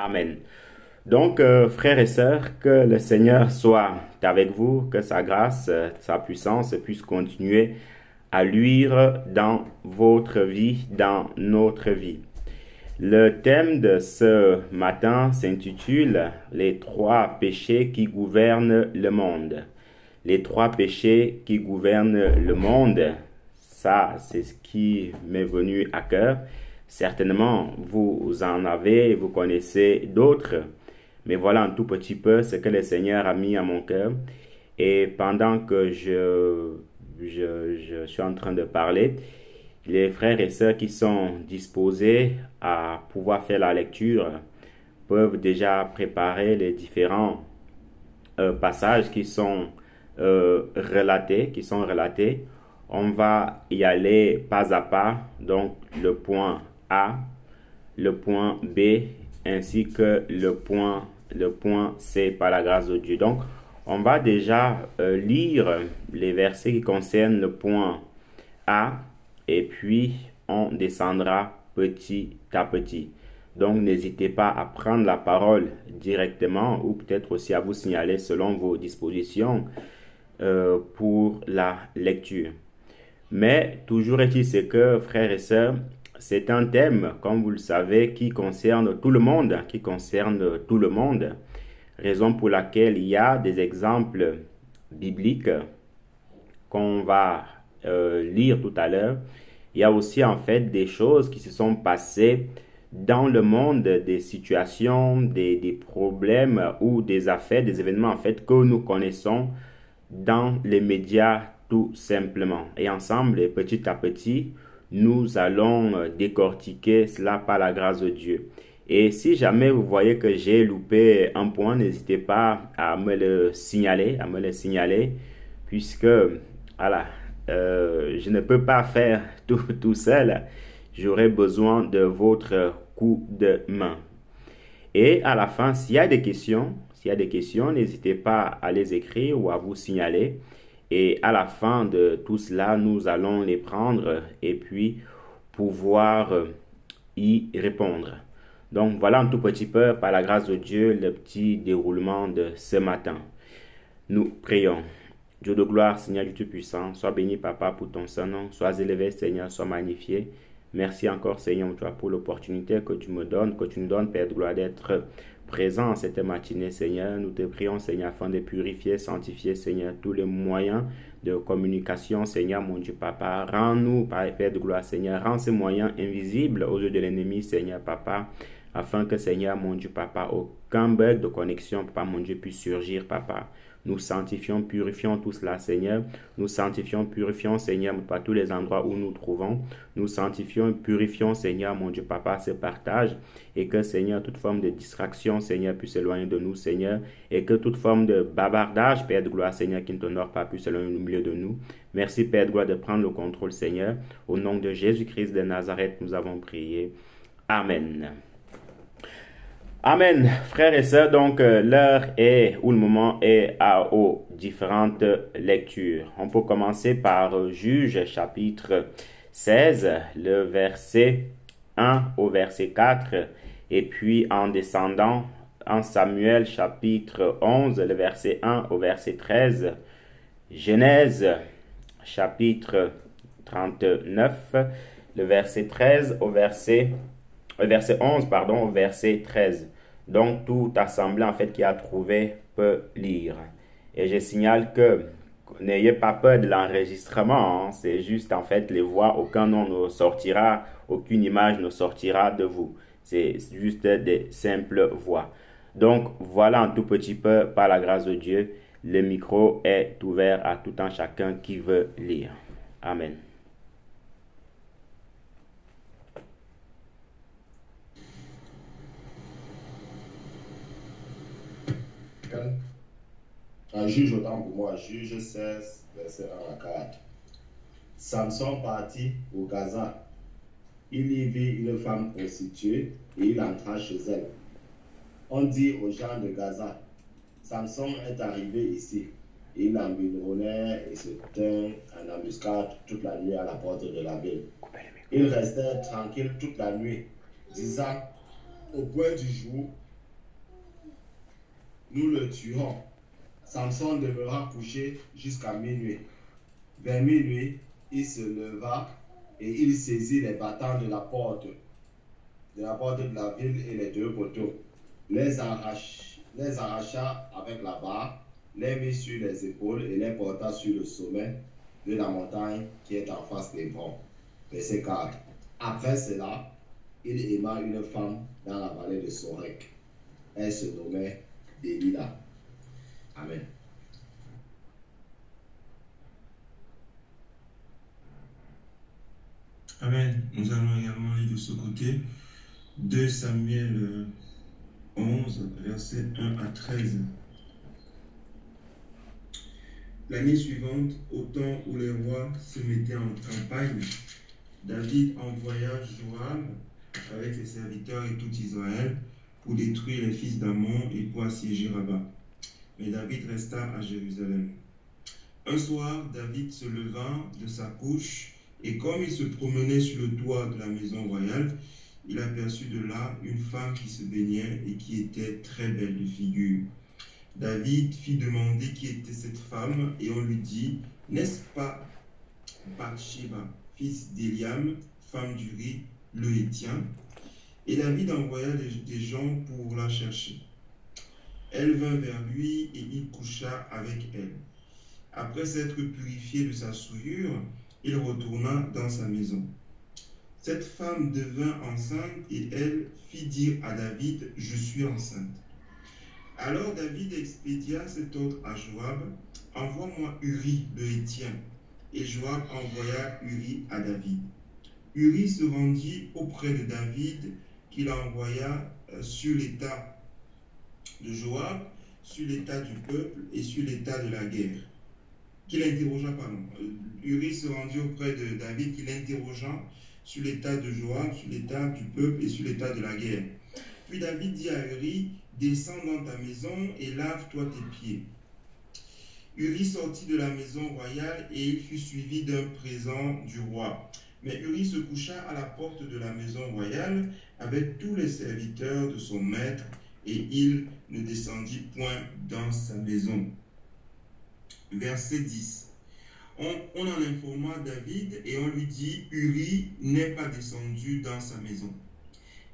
Amen. Donc, frères et sœurs, que le Seigneur soit avec vous, que sa grâce, sa puissance puisse continuer à luire dans votre vie, dans notre vie. Le thème de ce matin s'intitule Les trois péchés qui gouvernent le monde. Les trois péchés qui gouvernent le monde, ça, c'est ce qui m'est venu à cœur. Certainement, vous en avez, vous connaissez d'autres, mais voilà un tout petit peu ce que le Seigneur a mis à mon cœur. Et pendant que je suis en train de parler, les frères et sœurs qui sont disposés à pouvoir faire la lecture peuvent déjà préparer les différents passages qui sont relatés. On va y aller pas à pas, donc le point A, le point B, ainsi que le point C par la grâce de Dieu. Donc, on va déjà lire les versets qui concernent le point A et puis on descendra petit à petit. Donc, n'hésitez pas à prendre la parole directement ou peut-être aussi à vous signaler selon vos dispositions pour la lecture. Mais toujours est-il c'est que, frères et sœurs, c'est un thème, comme vous le savez, qui concerne tout le monde, raison pour laquelle il y a des exemples bibliques qu'on va lire tout à l'heure. Il y a aussi en fait des choses qui se sont passées dans le monde, des situations, des problèmes ou des affaires, des événements en fait que nous connaissons dans les médias tout simplement. Et ensemble, petit à petit, nous allons décortiquer cela par la grâce de Dieu. Et si jamais vous voyez que j'ai loupé un point, n'hésitez pas à me le signaler, puisque voilà, je ne peux pas faire tout seul. J'aurai besoin de votre coup de main. Et à la fin, s'il y a des questions, n'hésitez pas à les écrire ou à vous signaler. Et à la fin de tout cela, nous allons les prendre et puis pouvoir y répondre. Donc voilà un tout petit peu, par la grâce de Dieu, le petit déroulement de ce matin. Nous prions. Dieu de gloire, Seigneur Dieu Tout-Puissant, sois béni, Papa, pour ton Saint-Nom. Sois élevé, Seigneur, sois magnifié. Merci encore, Seigneur, toi, pour l'opportunité que tu me donnes, que tu nous donnes, Père de gloire, d'être présent en cette matinée, Seigneur. Nous te prions, Seigneur, afin de purifier, sanctifier, Seigneur, tous les moyens de communication, Seigneur, mon Dieu, Papa. Rends-nous, Père de gloire, Seigneur, rends ces moyens invisibles aux yeux de l'ennemi, Seigneur, Papa, afin que, Seigneur, mon Dieu, Papa, aucun bug de connexion, Papa, mon Dieu, puisse surgir, Papa. Nous sanctifions, purifions tout cela, Seigneur. Nous sanctifions, purifions, Seigneur, par tous les endroits où nous trouvons. Nous sanctifions, purifions, Seigneur, mon Dieu, Papa, ce partage. Et que, Seigneur, toute forme de distraction, Seigneur, puisse s'éloigner de nous, Seigneur. Et que toute forme de bavardage, Père de gloire, Seigneur, qui ne t'honore pas, puisse s'éloigner au milieu de nous. Merci, Père de gloire, de prendre le contrôle, Seigneur. Au nom de Jésus-Christ de Nazareth, nous avons prié. Amen. Amen, frères et sœurs, donc l'heure est, ou le moment est aux différentes lectures. On peut commencer par Juges chapitre 16, le verset 1 au verset 4, et puis en descendant en Samuel chapitre 11, le verset 1 au verset 13, Genèse chapitre 39, le verset 13 au verset 11, pardon, au verset 13. Donc, tout assemblée, en fait, qui a trouvé peut lire. Et je signale que n'ayez pas peur de l'enregistrement. Hein. C'est juste, en fait, les voix. Aucun nom ne sortira, aucune image ne sortira de vous. C'est juste des simples voix. Donc, voilà un tout petit peu, par la grâce de Dieu, le micro est ouvert à tout un chacun qui veut lire. Amen. Un juge autant pour moi, Juge 16, verset 1 à 4. Samson partit au Gaza. Il y vit une femme prostituée et il entra chez elle. On dit aux gens de Gaza, Samson est arrivé ici. Il environnait et se tint en embuscade toute la nuit à la porte de la ville. Il restait tranquille toute la nuit, disant, au point du jour, nous le tuerons. Samson demeura couché jusqu'à minuit. Vers minuit, il se leva et il saisit les battants de la porte de la ville et les deux poteaux, les arracha avec la barre, les mit sur les épaules et les porta sur le sommet de la montagne qui est en face d'Hébron. Verset 4. Après cela, il aima une femme dans la vallée de Sorek. Elle se nommait Délila. Amen. Amen. Nous allons également lire de ce côté 2 Samuel 11, versets 1 à 13. L'année suivante, au temps où les rois se mettaient en campagne, David envoya Joab avec ses serviteurs et tout Israël pour détruire les fils d'Ammon et pour assiéger Rabat. Mais David resta à Jérusalem. Un soir, David se leva de sa couche et comme il se promenait sur le toit de la maison royale, il aperçut de là une femme qui se baignait et qui était très belle de figure. David fit demander qui était cette femme et on lui dit, n'est-ce pas Bathsheba, fils d'Eliam, femme d'Uri, le Héthien? Et David envoya des gens pour la chercher. Elle vint vers lui et il coucha avec elle. Après s'être purifié de sa souillure, il retourna dans sa maison. Cette femme devint enceinte et elle fit dire à David, « Je suis enceinte. » Alors David expédia cet ordre à Joab, « Envoie-moi Uri le Héthien. » Et Joab envoya Uri à David. Uri se rendit auprès de David, qu'il envoya sur l'état de Joab, sur l'état du peuple et sur l'état de la guerre. Qu'il interrogea, pardon. Uri se rendit auprès de David, qu'il interrogea sur l'état de Joab, sur l'état du peuple et sur l'état de la guerre. Puis David dit à Uri, descends dans ta maison et lave-toi tes pieds. Uri sortit de la maison royale et il fut suivi d'un présent du roi. Mais Uri se coucha à la porte de la maison royale avec tous les serviteurs de son maître et il ne descendit point dans sa maison. Verset 10. On en informa David et on lui dit, Uri n'est pas descendu dans sa maison.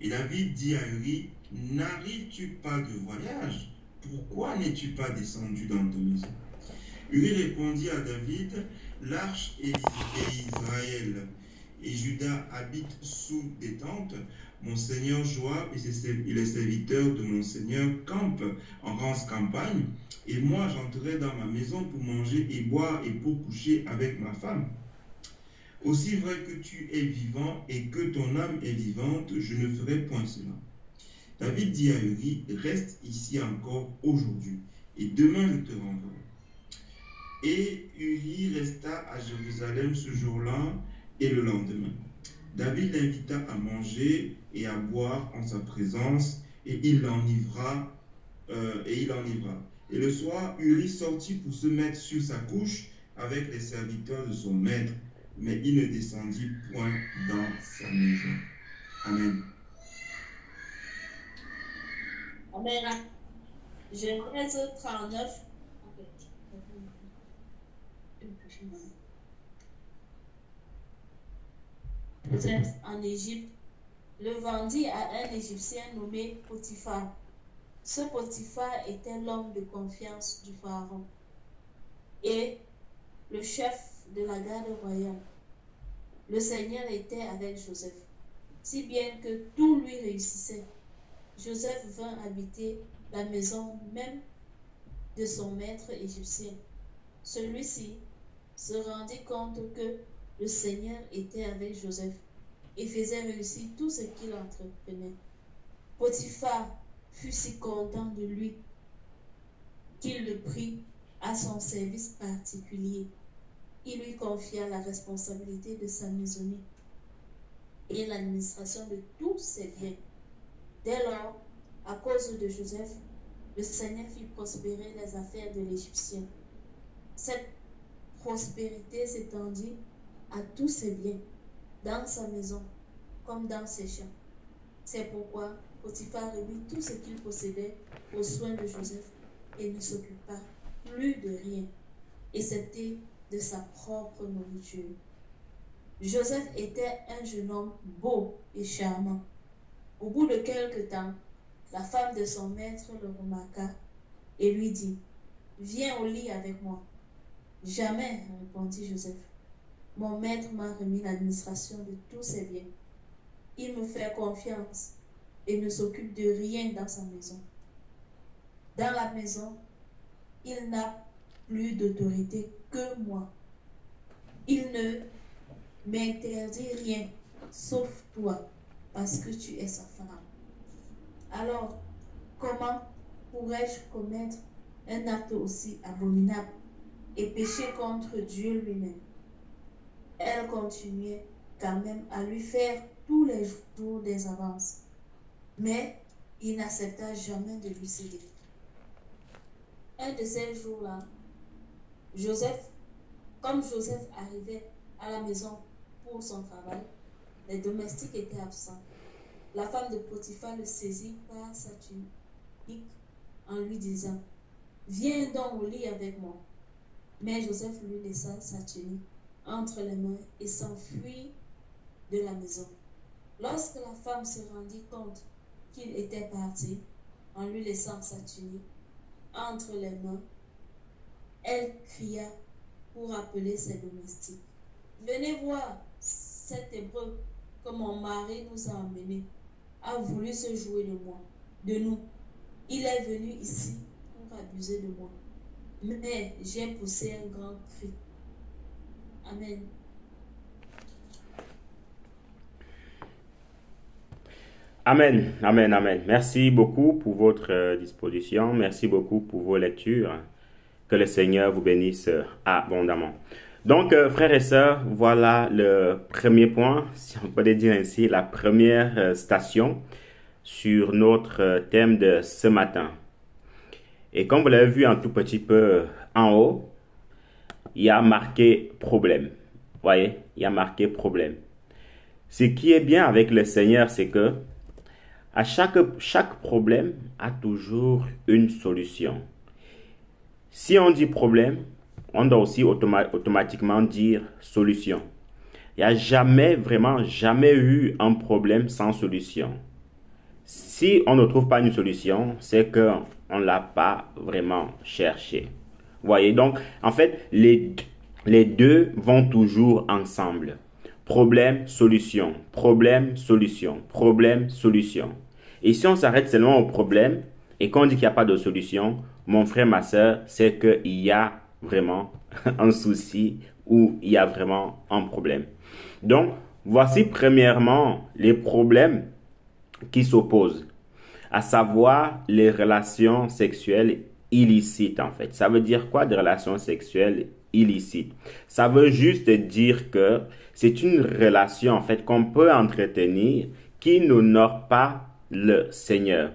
Et David dit à Uri, n'arrives-tu pas de voyage? Pourquoi n'es-tu pas descendu dans ta maison? Uri répondit à David, l'arche et Israël et Juda habitent sous des tentes. Mon seigneur Joab et les serviteurs de mon seigneur campent en rance campagne. Et moi, j'entrerai dans ma maison pour manger et boire et pour coucher avec ma femme. Aussi vrai que tu es vivant et que ton âme est vivante, je ne ferai point cela. David dit à Uri, reste ici encore aujourd'hui, et demain je te renverrai. Et Uri resta à Jérusalem ce jour-là et le lendemain. David l'invita à manger et à boire en sa présence, et il l'enivra. Et le soir, Uri sortit pour se mettre sur sa couche avec les serviteurs de son maître, mais il ne descendit point dans sa maison. Amen. Amen. Genèse 39. Joseph en Égypte le vendit à un Égyptien nommé Potiphar. Ce Potiphar était l'homme de confiance du Pharaon et le chef de la garde royale. Le Seigneur était avec Joseph, si bien que tout lui réussissait. Joseph vint habiter la maison même de son maître égyptien. Celui-ci se rendit compte que le Seigneur était avec Joseph et faisait réussir tout ce qu'il entreprenait. Potiphar fut si content de lui qu'il le prit à son service particulier. Il lui confia la responsabilité de sa maisonnée et l'administration de tous ses biens. Dès lors, à cause de Joseph, le Seigneur fit prospérer les affaires de l'Égyptien. Cette prospérité s'étendit à tous ses biens, dans sa maison comme dans ses champs. C'est pourquoi Potiphar remit tout ce qu'il possédait aux soins de Joseph et ne s'occupa plus de rien, excepté de sa propre nourriture. Joseph était un jeune homme beau et charmant. Au bout de quelque temps, la femme de son maître le remarqua et lui dit, « Viens au lit avec moi. » « Jamais, répondit Joseph. Mon maître m'a remis l'administration de tous ses biens. Il me fait confiance et ne s'occupe de rien dans sa maison. Dans la maison, il n'a plus d'autorité que moi. Il ne m'interdit rien, sauf toi, parce que tu es sa femme. Alors, comment pourrais-je commettre un acte aussi abominable et pécher contre Dieu lui-même? Elle continuait quand même à lui faire tous les jours des avances, mais il n'accepta jamais de lui céder. Un de ces jours-là, comme Joseph arrivait à la maison pour son travail, les domestiques étaient absents. La femme de Potiphar le saisit par sa tunique en lui disant, « Viens donc au lit avec moi. » Mais Joseph lui laissa sa tunique entre les mains et s'enfuit de la maison. Lorsque la femme se rendit compte qu'il était parti, en lui laissant sa tunique entre les mains, elle cria pour appeler ses domestiques. « Venez voir, cet Hébreu que mon mari nous a emmené a voulu se jouer de nous. Il est venu ici pour abuser de moi. Mais j'ai poussé un grand cri. » Amen. Amen, amen, amen. Merci beaucoup pour votre disposition. Merci beaucoup pour vos lectures. Que le Seigneur vous bénisse abondamment. Donc, frères et sœurs, voilà le premier point, si on peut dire ainsi, la première station sur notre thème de ce matin. Et comme vous l'avez vu un tout petit peu en haut, il y a marqué problème. Vous voyez, il y a marqué problème. Ce qui est bien avec le Seigneur, c'est que à chaque problème a toujours une solution. Si on dit problème, on doit aussi automatiquement dire solution. Il n'y a jamais eu un problème sans solution. Si on ne trouve pas une solution, c'est qu'on ne l'a pas vraiment cherché. Vous voyez, donc, en fait, les deux vont toujours ensemble. Problème, solution, problème, solution, problème, solution. Et si on s'arrête seulement au problème et qu'on dit qu'il n'y a pas de solution, mon frère, ma soeur, c'est qu'il y a vraiment un souci ou il y a vraiment un problème. Donc, voici premièrement les problèmes qui s'opposent, à savoir les relations sexuelles illicites en fait. Ça veut dire quoi des relations sexuelles illicites? Ça veut juste dire que c'est une relation en fait qu'on peut entretenir qui n'honore pas le Seigneur.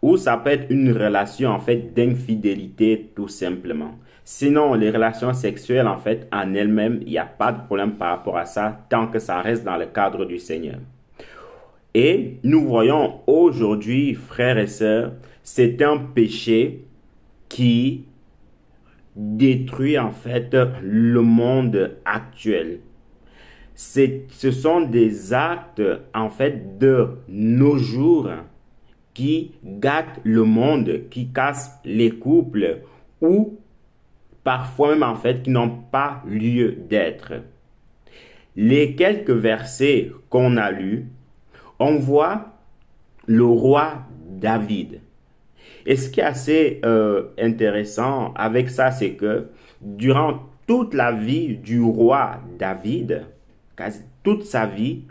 Ou ça peut être une relation en fait d'infidélité tout simplement. Sinon, les relations sexuelles en fait en elles-mêmes, il n'y a pas de problème par rapport à ça tant que ça reste dans le cadre du Seigneur. Et nous voyons aujourd'hui, frères et sœurs, c'est un péché qui détruit en fait le monde actuel. Ce sont des actes en fait de nos jours qui gâtent le monde, qui cassent les couples ou parfois même en fait qui n'ont pas lieu d'être. Les quelques versets qu'on a lus, on voit le roi David. Et ce qui est assez intéressant avec ça, c'est que durant toute la vie du roi David, quasi toute sa vie,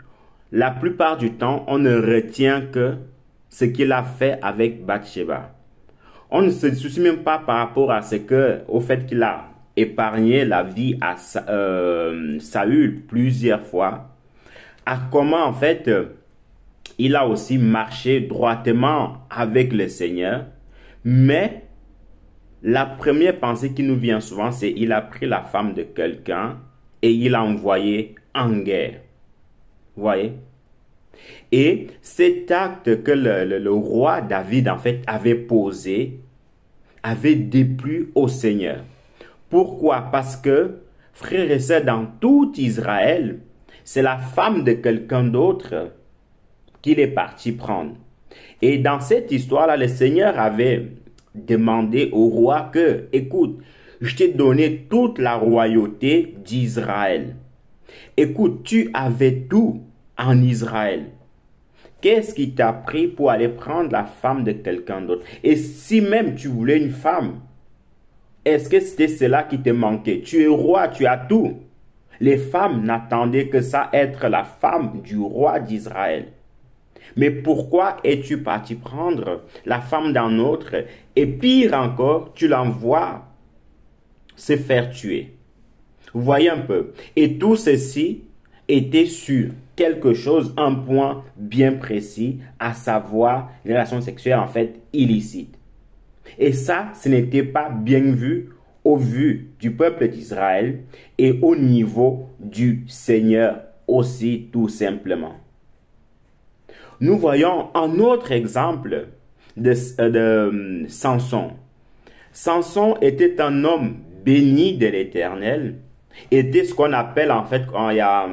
la plupart du temps, on ne retient que ce qu'il a fait avec Bathsheba. On ne se soucie même pas par rapport au fait qu'il a épargné la vie à Saül plusieurs fois, à comment en fait il a aussi marché droitement avec le Seigneur, mais la première pensée qui nous vient souvent, c'est il a pris la femme de quelqu'un et il l'a envoyé en guerre. Vous voyez? Et cet acte que le roi David en fait avait posé avait déplu au Seigneur. Pourquoi? Parce que, frères et sœurs, dans tout Israël, c'est la femme de quelqu'un d'autre qu'il est parti prendre. Et dans cette histoire-là, le Seigneur avait demandé au roi que, écoute, je t'ai donné toute la royauté d'Israël. Écoute, tu avais tout en Israël. Qu'est-ce qui t'a pris pour aller prendre la femme de quelqu'un d'autre? Et si même tu voulais une femme, est-ce que c'était cela qui te manquait? Tu es roi, tu as tout. Les femmes n'attendaient que ça, être la femme du roi d'Israël. Mais pourquoi es-tu parti prendre la femme d'un autre et pire encore, tu l'envoies se faire tuer? Vous voyez un peu. Et tout ceci était sur quelque chose, un point bien précis, à savoir les relations sexuelles en fait illicites. Et ça, ce n'était pas bien vu au vu du peuple d'Israël et au niveau du Seigneur aussi tout simplement. Nous voyons un autre exemple de Samson. Samson était un homme béni de l'Éternel, était ce qu'on appelle en fait, il y a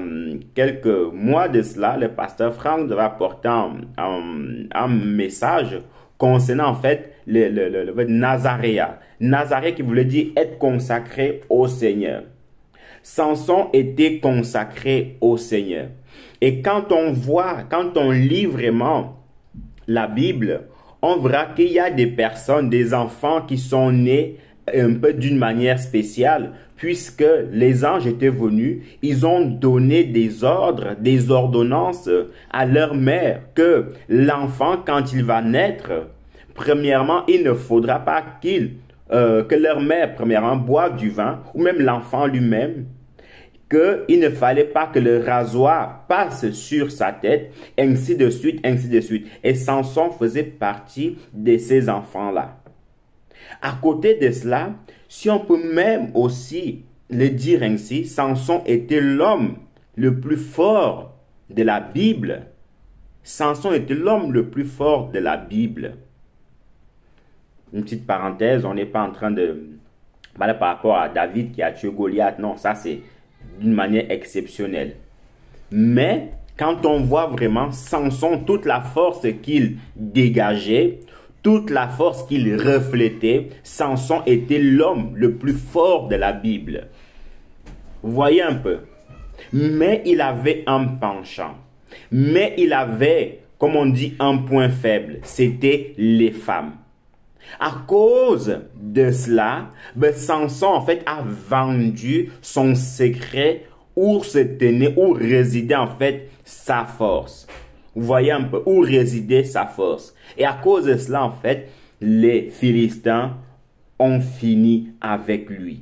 quelques mois de cela, le pasteur Franck devait apporter un message concernant en fait le Nazaréat. Nazaréat qui voulait dire être consacré au Seigneur. Samson était consacré au Seigneur. Et quand on lit vraiment la Bible, on verra qu'il y a des personnes, des enfants qui sont nés un peu d'une manière spéciale, puisque les anges étaient venus, ils ont donné des ordres, des ordonnances à leur mère, que l'enfant, quand il va naître, premièrement, il ne faudra pas que leur mère, premièrement, boive du vin, ou même l'enfant lui-même, qu'il ne fallait pas que le rasoir passe sur sa tête, ainsi de suite, ainsi de suite. Et Samson faisait partie de ces enfants-là. À côté de cela, si on peut même aussi le dire ainsi, Samson était l'homme le plus fort de la Bible. Samson était l'homme le plus fort de la Bible. Une petite parenthèse, on n'est pas en train de parler par rapport à David qui a tué Goliath. Non, ça c'est d'une manière exceptionnelle. Mais quand on voit vraiment Samson, toute la force qu'il dégageait, toute la force qu'il reflétait, Samson était l'homme le plus fort de la Bible. Vous voyez un peu. Mais il avait un penchant. Mais il avait, comme on dit, un point faible. C'était les femmes. À cause de cela, Samson en fait a vendu son secret où se tenait, où résidait en fait sa force. Vous voyez un peu où résidait sa force. Et à cause de cela en fait, les Philistins ont fini avec lui.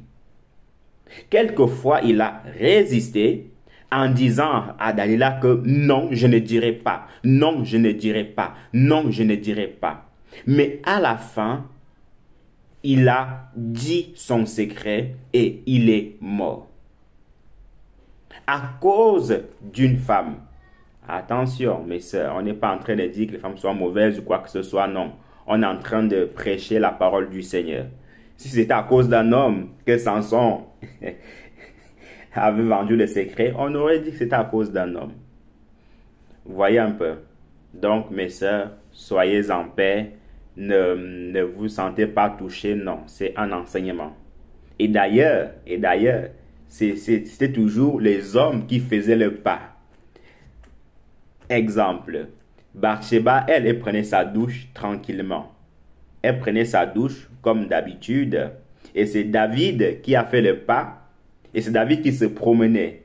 Quelquefois, il a résisté en disant à Dalila que non, je ne dirai pas, non, je ne dirai pas, non, je ne dirai pas. Mais à la fin, il a dit son secret et il est mort. À cause d'une femme. Attention, mes sœurs, on n'est pas en train de dire que les femmes soient mauvaises ou quoi que ce soit, non. On est en train de prêcher la parole du Seigneur. Si c'était à cause d'un homme que Samson avait vendu le secret, on aurait dit que c'était à cause d'un homme. Vous voyez un peu. Donc, mes sœurs, soyez en paix. Ne vous sentez pas touchés, non. C'est un enseignement. Et d'ailleurs, c'était toujours les hommes qui faisaient le pas. Exemple, Bathsheba, elle prenait sa douche tranquillement. Elle prenait sa douche comme d'habitude. Et c'est David qui a fait le pas. Et c'est David qui se promenait.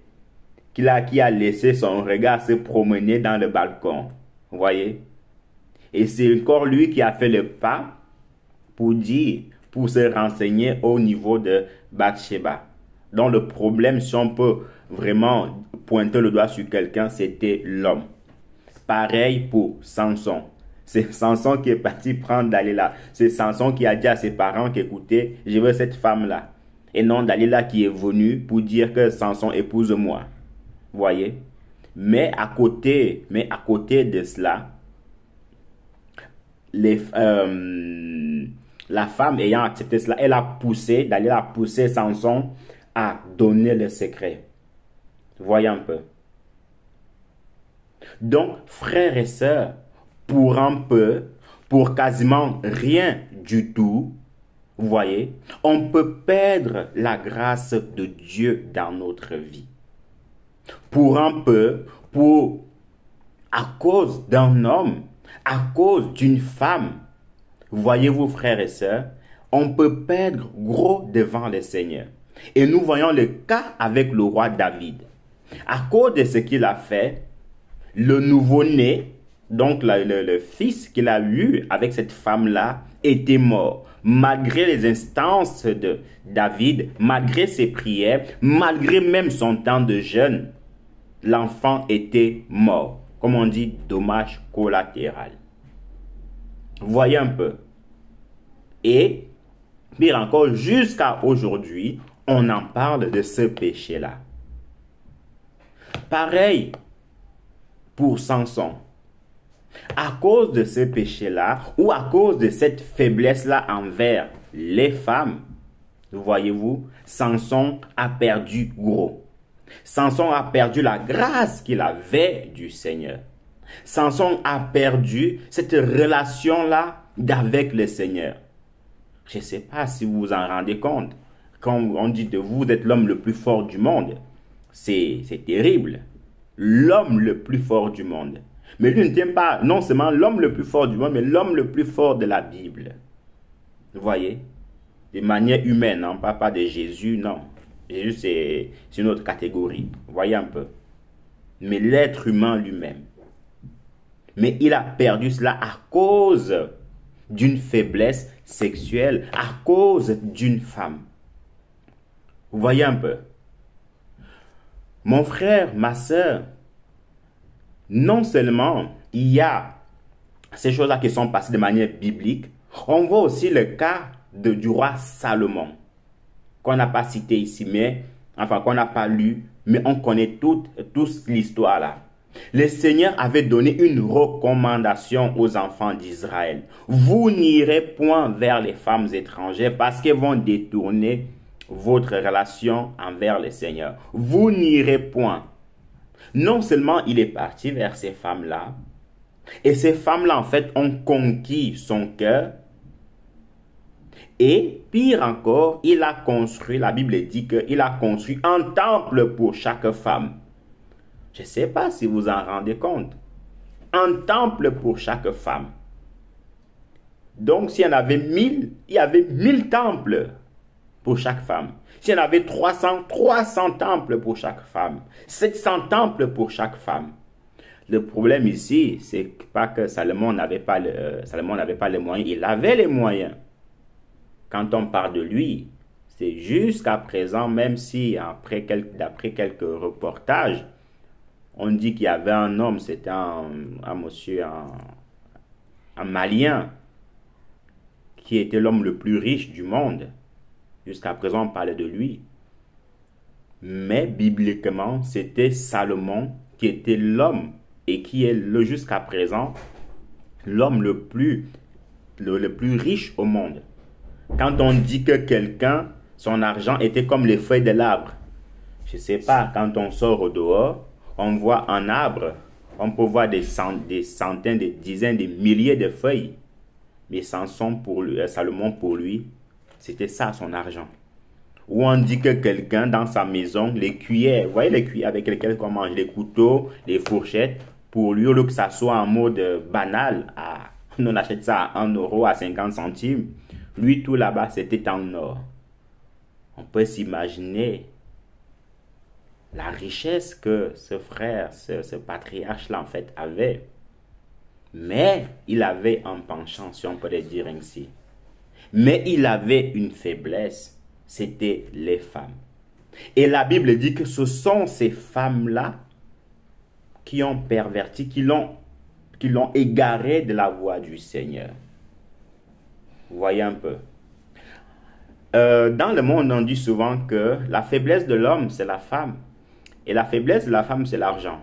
Qui a laissé son regard se promener dans le balcon. Vous voyez? Et c'est encore lui qui a fait le pas pour se renseigner au niveau de Bathsheba. Donc le problème, si on peut vraiment pointer le doigt sur quelqu'un, c'était l'homme. Pareil pour Samson. C'est Samson qui est parti prendre Dalila. C'est Samson qui a dit à ses parents qu'écoutez, je veux cette femme-là. Et non Dalila qui est venue pour dire que Samson épouse-moi. Vous voyez? Mais à côté la la femme ayant accepté cela, elle a poussé, Dalila a poussé Samson à donner le secret. Voyez un peu. Donc, frères et sœurs, pour un peu, pour quasiment rien du tout, vous voyez, on peut perdre la grâce de Dieu dans notre vie. Pour un peu, à cause d'un homme, à cause d'une femme, voyez-vous frères et sœurs, on peut perdre gros devant le Seigneur. Et nous voyons le cas avec le roi David. À cause de ce qu'il a fait, le nouveau-né, donc le fils qu'il a eu avec cette femme-là, était mort. Malgré les instances de David, malgré ses prières, malgré même son temps de jeûne, l'enfant était mort. Comme on dit, dommage collatéral. Voyez un peu. Et, pire encore, jusqu'à aujourd'hui, on en parle de ce péché-là. Pareil pour Samson. À cause de ce péché-là, ou à cause de cette faiblesse-là envers les femmes, voyez-vous, Samson a perdu gros. Samson a perdu la grâce qu'il avait du Seigneur. Samson a perdu cette relation-là avec le Seigneur. Je ne sais pas si vous vous en rendez compte. Quand on dit de vous, vous êtes l'homme le plus fort du monde. C'est terrible. L'homme le plus fort du monde. Mais lui n'était pas non seulement l'homme le plus fort du monde, mais l'homme le plus fort de la Bible. Vous voyez? De manière humaine, hein? Pas de Jésus, non. Jésus, c'est une autre catégorie. Vous voyez un peu? Mais l'être humain lui-même. Mais il a perdu cela à cause d'une faiblesse sexuelle, à cause d'une femme. Vous voyez un peu? Mon frère, ma soeur, non seulement il y a ces choses-là qui sont passées de manière biblique, on voit aussi le cas du roi Salomon, qu'on n'a pas cité ici, mais enfin qu'on n'a pas lu, mais on connaît tous l'histoire là. Le Seigneur avait donné une recommandation aux enfants d'Israël. Vous n'irez point vers les femmes étrangères parce qu'elles vont détourner votre relation envers le Seigneur. Vous n'irez point. Non seulement il est parti vers ces femmes-là, et ces femmes-là, en fait, ont conquis son cœur, et pire encore, il a construit, la Bible dit qu'il a construit un temple pour chaque femme. Je ne sais pas si vous en rendez compte. Un temple pour chaque femme. Donc, s'il y en avait 1000, il y avait 1000 temples pour chaque femme. S'il y en avait 300 temples pour chaque femme. 700 temples pour chaque femme. Le problème ici, c'est pas que Salomon n'avait pas les moyens. Il avait les moyens. Quand on parle de lui, c'est jusqu'à présent, même si d'après quelques reportages, on dit qu'il y avait un homme, c'était un monsieur, un Malien, qui était l'homme le plus riche du monde. Jusqu'à présent, on parlait de lui. Mais bibliquement, c'était Salomon qui était l'homme et qui est jusqu'à présent l'homme le plus riche au monde. Quand on dit que quelqu'un, son argent était comme les feuilles de l'arbre, je ne sais pas, quand on sort au dehors, on voit un arbre, on peut voir des centaines, des dizaines, des milliers de feuilles. Mais Salomon pour lui, c'était ça son argent. Ou on dit que quelqu'un dans sa maison, les cuillères, vous voyez les cuillères avec lesquelles on mange, les couteaux, les fourchettes, pour lui, au lieu que ça soit en mode banal, on achète ça à 1 euro, à 50 centimes, lui tout là-bas c'était en or. On peut s'imaginer la richesse que ce frère, ce patriarche-là en fait avait. Mais il avait un penchant, si on peut le dire ainsi. Mais il avait une faiblesse, c'était les femmes. Et la Bible dit que ce sont ces femmes-là qui ont perverti, qui l'ont égaré de la voie du Seigneur. Vous voyez un peu. Dans le monde, on dit souvent que la faiblesse de l'homme, c'est la femme. Et la faiblesse de la femme, c'est l'argent.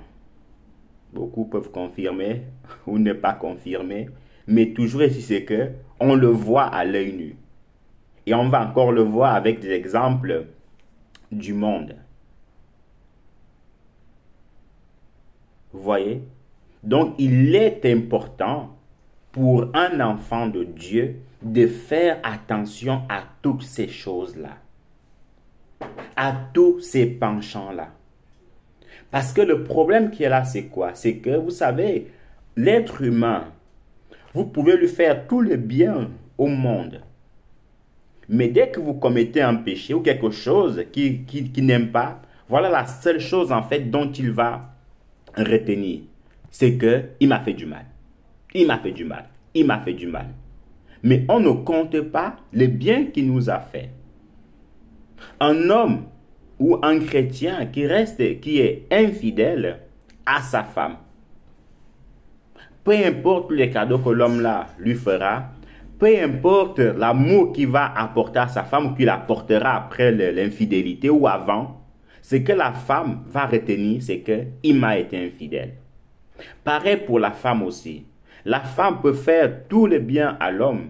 Beaucoup peuvent confirmer ou ne pas confirmer. Mais toujours ici, c'est que on le voit à l'œil nu. Et on va encore le voir avec des exemples du monde. Vous voyez? Donc, il est important pour un enfant de Dieu de faire attention à toutes ces choses-là, à tous ces penchants-là. Parce que le problème qui est là, c'est quoi? C'est que, vous savez, l'être humain, vous pouvez lui faire tout le bien au monde. Mais dès que vous commettez un péché ou quelque chose qu'il n'aime pas, voilà la seule chose en fait dont il va retenir. C'est que il m'a fait du mal. Il m'a fait du mal. Il m'a fait du mal. Mais on ne compte pas le bien qu'il nous a fait. Un homme ou un chrétien qui est infidèle à sa femme, peu importe les cadeaux que l'homme là lui fera, peu importe l'amour qu'il va apporter à sa femme ou qu'il apportera après l'infidélité ou avant, ce que la femme va retenir, c'est qu'il m'a été infidèle. Pareil pour la femme aussi. La femme peut faire tout le bien à l'homme,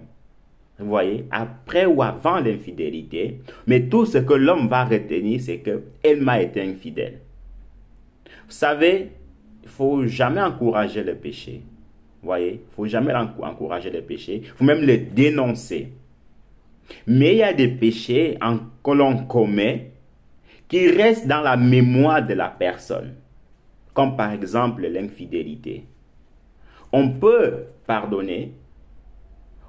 vous voyez, après ou avant l'infidélité, mais tout ce que l'homme va retenir, c'est qu'elle m'a été infidèle. Vous savez, il ne faut jamais encourager le péché. Vous voyez, il ne faut jamais encourager le péché, il faut même le dénoncer. Mais il y a des péchés que l'on commet qui restent dans la mémoire de la personne, comme par exemple l'infidélité. On peut pardonner,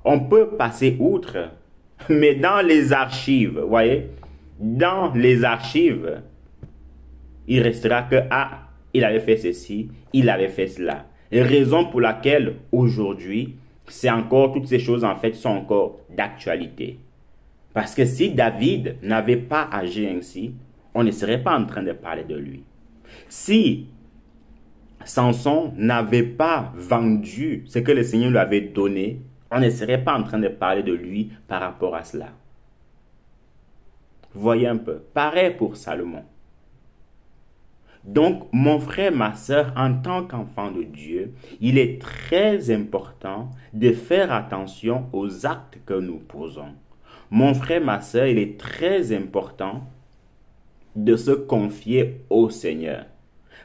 on peut passer outre, mais dans les archives, vous voyez, dans les archives, il restera que, ah, il avait fait ceci, il avait fait cela. Et raison pour laquelle, aujourd'hui, c'est encore, toutes ces choses en fait sont encore d'actualité. Parce que si David n'avait pas agi ainsi, on ne serait pas en train de parler de lui. Si Samson n'avait pas vendu ce que le Seigneur lui avait donné, on ne serait pas en train de parler de lui par rapport à cela. Vous voyez un peu. Pareil pour Salomon. Donc, mon frère, ma soeur, en tant qu'enfant de Dieu, il est très important de faire attention aux actes que nous posons. Mon frère, ma soeur, il est très important de se confier au Seigneur.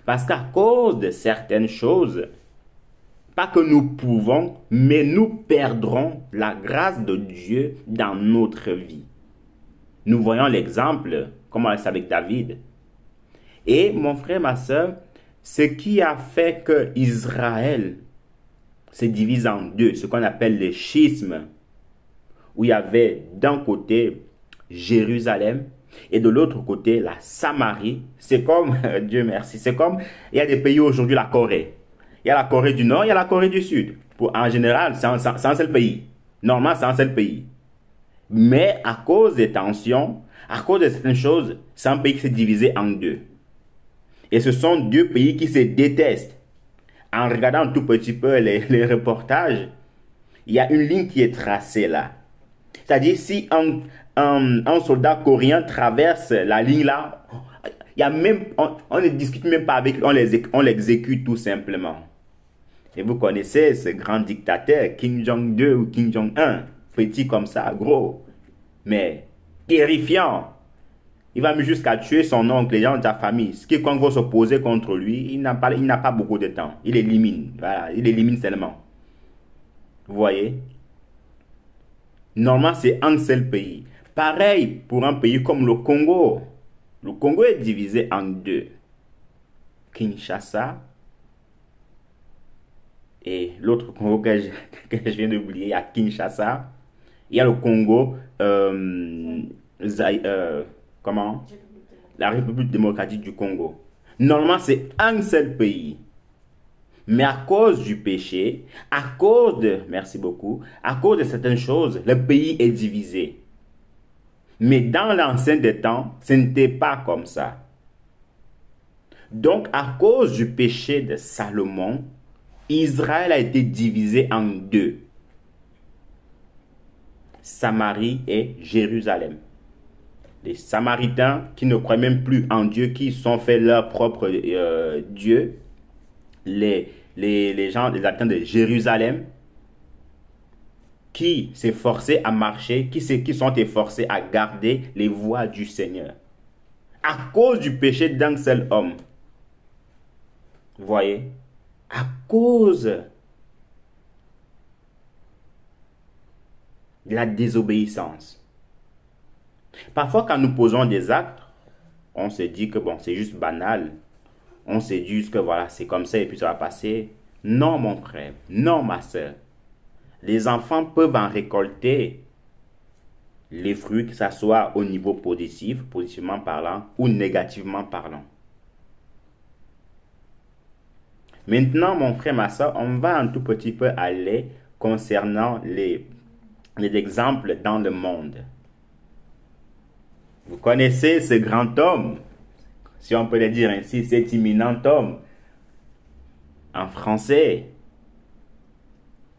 Parce qu'à cause de certaines choses, pas que nous pouvons, mais nous perdrons la grâce de Dieu dans notre vie. Nous voyons l'exemple, comment c'est avec David. Et mon frère, ma soeur, ce qui a fait que Israël se divise en deux, ce qu'on appelle le schisme, où il y avait d'un côté Jérusalem et de l'autre côté la Samarie. C'est comme, Dieu merci, c'est comme, il y a des pays aujourd'hui, la Corée. Il y a la Corée du Nord, il y a la Corée du Sud. En général, c'est un seul pays. Normalement, c'est un seul pays. Mais à cause des tensions, à cause de certaines choses, c'est un pays qui s'est divisé en deux. Et ce sont deux pays qui se détestent. En regardant un tout petit peu les reportages, il y a une ligne qui est tracée là. C'est-à-dire, si un soldat coréen traverse la ligne là, il y a même, on ne discute même pas avec lui, on l'exécute tout simplement. Et vous connaissez ce grand dictateur, Kim Jong-2 ou Kim Jong-un, petit comme ça, gros, mais terrifiant. Il va même jusqu'à tuer son oncle, les gens de sa famille. Ce qui, quand on va s'opposer contre lui, il n'a pas beaucoup de temps. Il élimine. Voilà, il élimine seulement. Vous voyez? Normalement, c'est un seul pays. Pareil pour un pays comme le Congo. Le Congo est divisé en deux. Kinshasa et l'autre Congo que je viens d'oublier, il y a Kinshasa. Il y a le Congo, la République démocratique du Congo. Normalement, c'est un seul pays. Mais à cause du péché, merci beaucoup, à cause de certaines choses, le pays est divisé. Mais dans l'ancien des temps, ce n'était pas comme ça. Donc, à cause du péché de Salomon, Israël a été divisé en deux. Samarie et Jérusalem. Les Samaritains qui ne croient même plus en Dieu, qui sont fait leur propre Dieu. Les habitants de Jérusalem qui s'est forcé à marcher, qui sont efforcés à garder les voies du Seigneur. À cause du péché d'un seul homme. Vous voyez? À cause de la désobéissance. Parfois, quand nous posons des actes, on se dit que bon, c'est juste banal. On se dit que voilà, c'est comme ça et puis ça va passer. Non, mon frère. Non, ma soeur. Les enfants peuvent en récolter les fruits, que ce soit au niveau positif, positivement parlant, ou négativement parlant. Maintenant, mon frère, ma soeur, on va un tout petit peu aller concernant les exemples dans le monde. Vous connaissez ce grand homme, si on peut le dire ainsi, cet imminent homme, en français,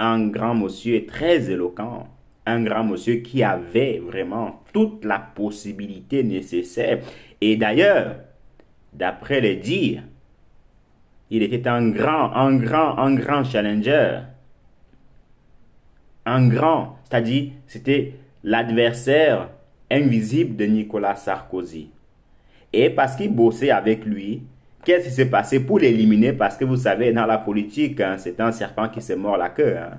un grand monsieur très éloquent, un grand monsieur qui avait vraiment toute la possibilité nécessaire. Et d'ailleurs, d'après les dires, il était un grand challenger. Un grand, c'est-à-dire, c'était l'adversaire invisible de Nicolas Sarkozy. Et parce qu'il bossait avec lui, qu'est-ce qui s'est passé pour l'éliminer? Parce que vous savez, dans la politique, hein, c'est un serpent qui se mord la queue. Hein.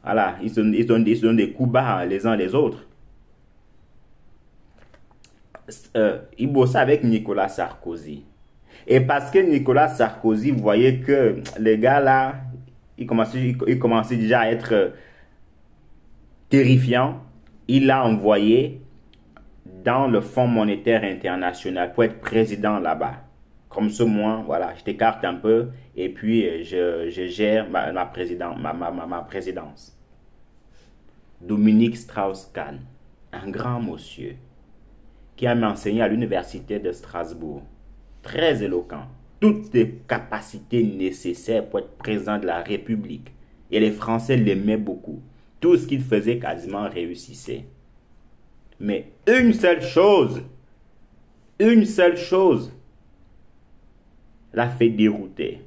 Voilà, ils se donnent des coups bas les uns les autres. Il bossait avec Nicolas Sarkozy. Et parce que Nicolas Sarkozy voyait que les gars là, ils commençaient déjà à être terrifiants, il l'a envoyé dans le Fonds monétaire international pour être président là-bas. Comme ce moi, voilà, je t'écarte un peu et puis je gère ma présidence. Dominique Strauss-Kahn, un grand monsieur qui a enseigné à l'université de Strasbourg, très éloquent, toutes les capacités nécessaires pour être président de la République. Et les Français l'aimaient beaucoup. Tout ce qu'il faisait quasiment réussissait. Mais une seule chose l'a fait dérouter.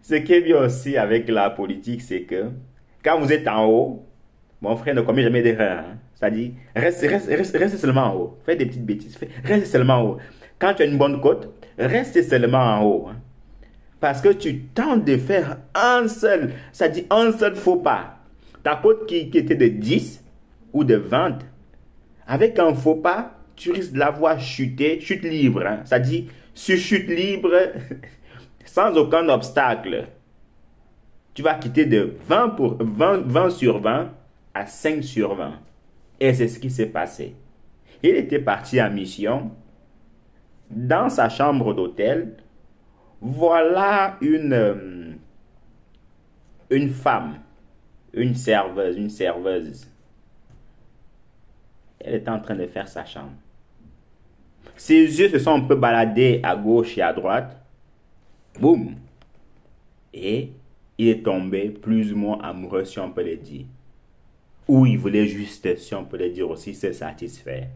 Ce qui est bien aussi avec la politique, c'est que quand vous êtes en haut, mon frère ne commet jamais d'erreur. Hein. C'est-à-dire, reste seulement en haut. Faites des petites bêtises. Reste seulement en haut. Quand tu as une bonne cote, reste seulement en haut. Hein. Parce que tu tentes de faire un seul faux pas. Ta cote qui était de 10 ou de 20, avec un faux pas, tu risques de la voir chuter, chute libre. Hein. C'est-à-dire, sur chute libre, sans aucun obstacle. Tu vas quitter de 20 sur 20 à 5 sur 20. Et c'est ce qui s'est passé. Il était parti en mission. Dans sa chambre d'hôtel, voilà une femme, une serveuse. Elle était en train de faire sa chambre. Ses yeux se sont un peu baladés à gauche et à droite. Boum! Et il est tombé plus ou moins amoureux, si on peut le dire. Ou il voulait juste, si on peut le dire aussi, se satisfaire.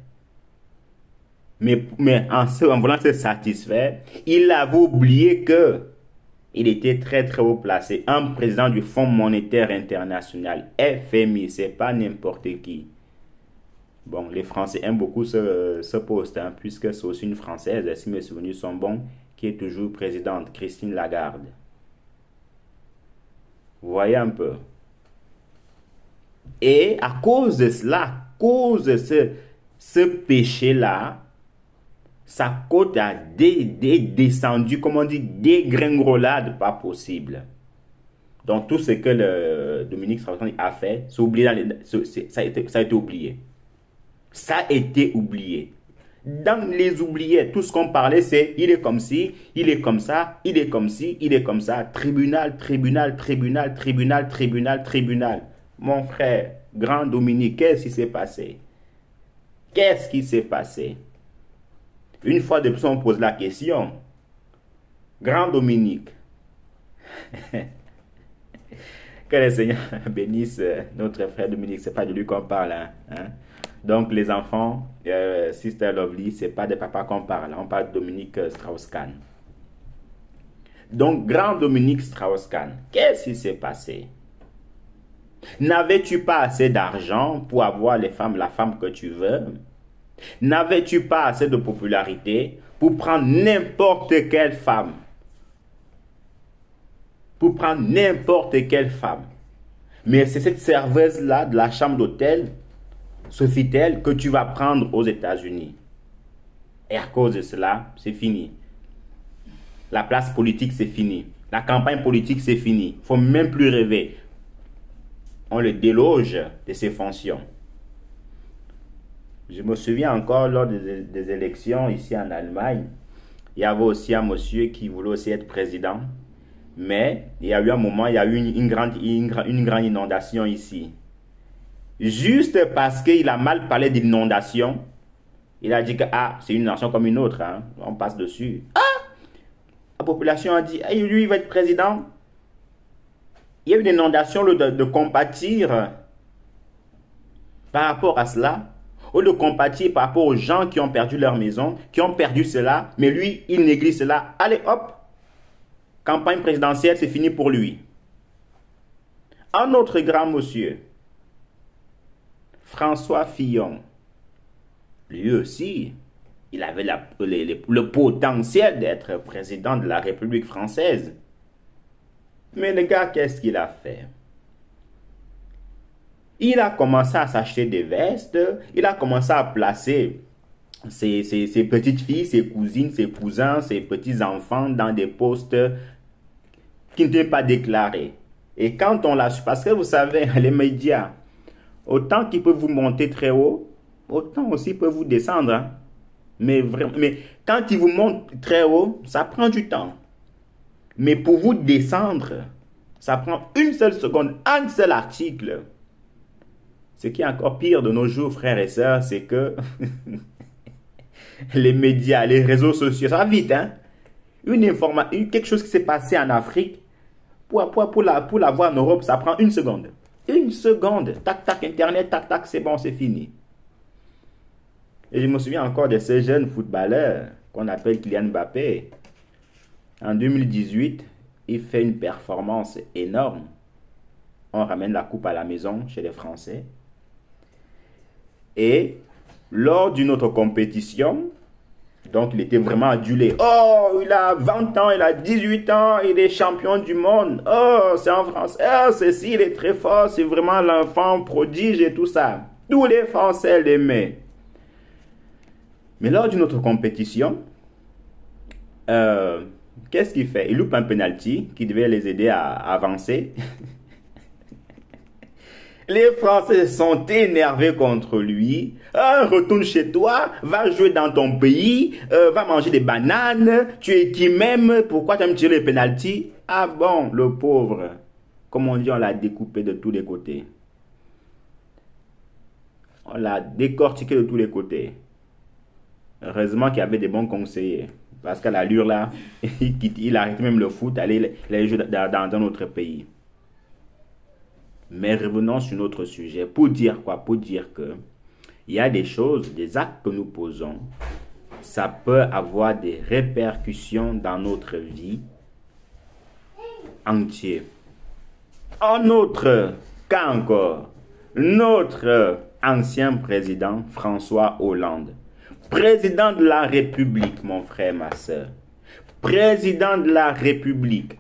Mais en voulant se satisfaire, il avait oublié que il était très très haut placé. Un président du Fonds monétaire international, FMI, c'est pas n'importe qui. Bon, les Français aiment beaucoup ce poste, hein, puisque c'est aussi une Française, si mes souvenirs sont bons, qui est toujours présidente, Christine Lagarde. Vous voyez un peu. Et à cause de cela, à cause de ce péché-là, sa cote a descendu, comme on dit, dégringolade, pas possible. Donc tout ce que le Dominique Strauss-Kahn a fait, ça a été oublié. Ça a été oublié. Dans les oubliés, tout ce qu'on parlait, c'est il est comme ci, il est comme ça, il est comme ci, il est comme ça. Tribunal, tribunal, tribunal, tribunal, tribunal, tribunal. Mon frère, grand Dominique, qu'est-ce qui s'est passé? Qu'est-ce qui s'est passé? Une fois de plus, on pose la question. Grand Dominique. Que le Seigneur bénisse notre frère Dominique. Ce n'est pas de lui qu'on parle. Hein? Donc, les enfants, Sister Lovely, ce n'est pas de papa qu'on parle. On parle de Dominique Strauss-Kahn. Donc, grand Dominique Strauss-Kahn, qu'est-ce qui s'est passé? N'avais-tu pas assez d'argent pour avoir la femme que tu veux? N'avais-tu pas assez de popularité pour prendre n'importe quelle femme? Pour prendre n'importe quelle femme. Mais c'est cette serveuse-là de la chambre d'hôtel, Sofitel, que tu vas prendre aux États-Unis. Et à cause de cela, c'est fini. La place politique, c'est fini. La campagne politique, c'est fini. Il ne faut même plus rêver. On le déloge de ses fonctions. Je me souviens encore lors des élections ici en Allemagne, il y avait aussi un monsieur qui voulait aussi être président. Mais il y a eu un moment, il y a eu une grande inondation ici. Juste parce qu'il a mal parlé d'inondation, il a dit que c'est une nation comme une autre, hein, on passe dessus. La population a dit, lui il va être président. Il y a eu une inondation de compatir par rapport à cela, ou de compatir par rapport aux gens qui ont perdu leur maison, qui ont perdu cela, mais lui, il néglige cela. Allez, hop! Campagne présidentielle, c'est fini pour lui. Un autre grand monsieur, François Fillon, lui aussi, il avait le potentiel d'être président de la République française. Mais le gars, qu'est-ce qu'il a fait? Il a commencé à s'acheter des vestes, il a commencé à placer ses petites filles, ses cousines, ses cousins, ses petits-enfants dans des postes qui n'étaient pas déclarés. Et quand on l'a su, parce que vous savez, les médias, autant qu'ils peuvent vous monter très haut, autant aussi ils peuvent vous descendre. Hein. Mais quand ils vous montent très haut, ça prend du temps. Mais pour vous descendre, ça prend une seule seconde, un seul article. Ce qui est encore pire de nos jours, frères et sœurs, c'est que les médias, les réseaux sociaux, ça va vite, hein? Quelque chose qui s'est passé en Afrique, pour la voir en Europe, ça prend une seconde. Une seconde. Tac, tac, Internet, tac, tac, c'est bon, c'est fini. Et je me souviens encore de ce jeune footballeur qu'on appelle Kylian Mbappé. En 2018, il fait une performance énorme. On ramène la coupe à la maison chez les Français. Et lors d'une autre compétition, donc il était vraiment adulé. Oh, il a 20 ans, il a 18 ans, il est champion du monde. Oh, c'est en France. Oh, ceci, il est très fort, c'est vraiment l'enfant prodige et tout ça. Tous les Français l'aimaient. Mais lors d'une autre compétition, qu'est-ce qu'il fait? Il loupe un penalty qui devait les aider à avancer. Les Français sont énervés contre lui. Retourne chez toi, va jouer dans ton pays, va manger des bananes. Tu es qui même? Pourquoi tu as me tiré les penalty? Ah bon, le pauvre. Comme on dit, on l'a découpé de tous les côtés. On l'a décortiqué de tous les côtés. Heureusement qu'il y avait des bons conseillers. Parce qu'à l'allure là, il arrête même le foot, il allait jouer dans un autre pays. Mais revenons sur notre sujet. Pour dire quoi? Pour dire que il y a des choses, des actes que nous posons, ça peut avoir des répercussions dans notre vie entière. Un autre cas encore, notre ancien président François Hollande, président de la République, mon frère, ma soeur, président de la République.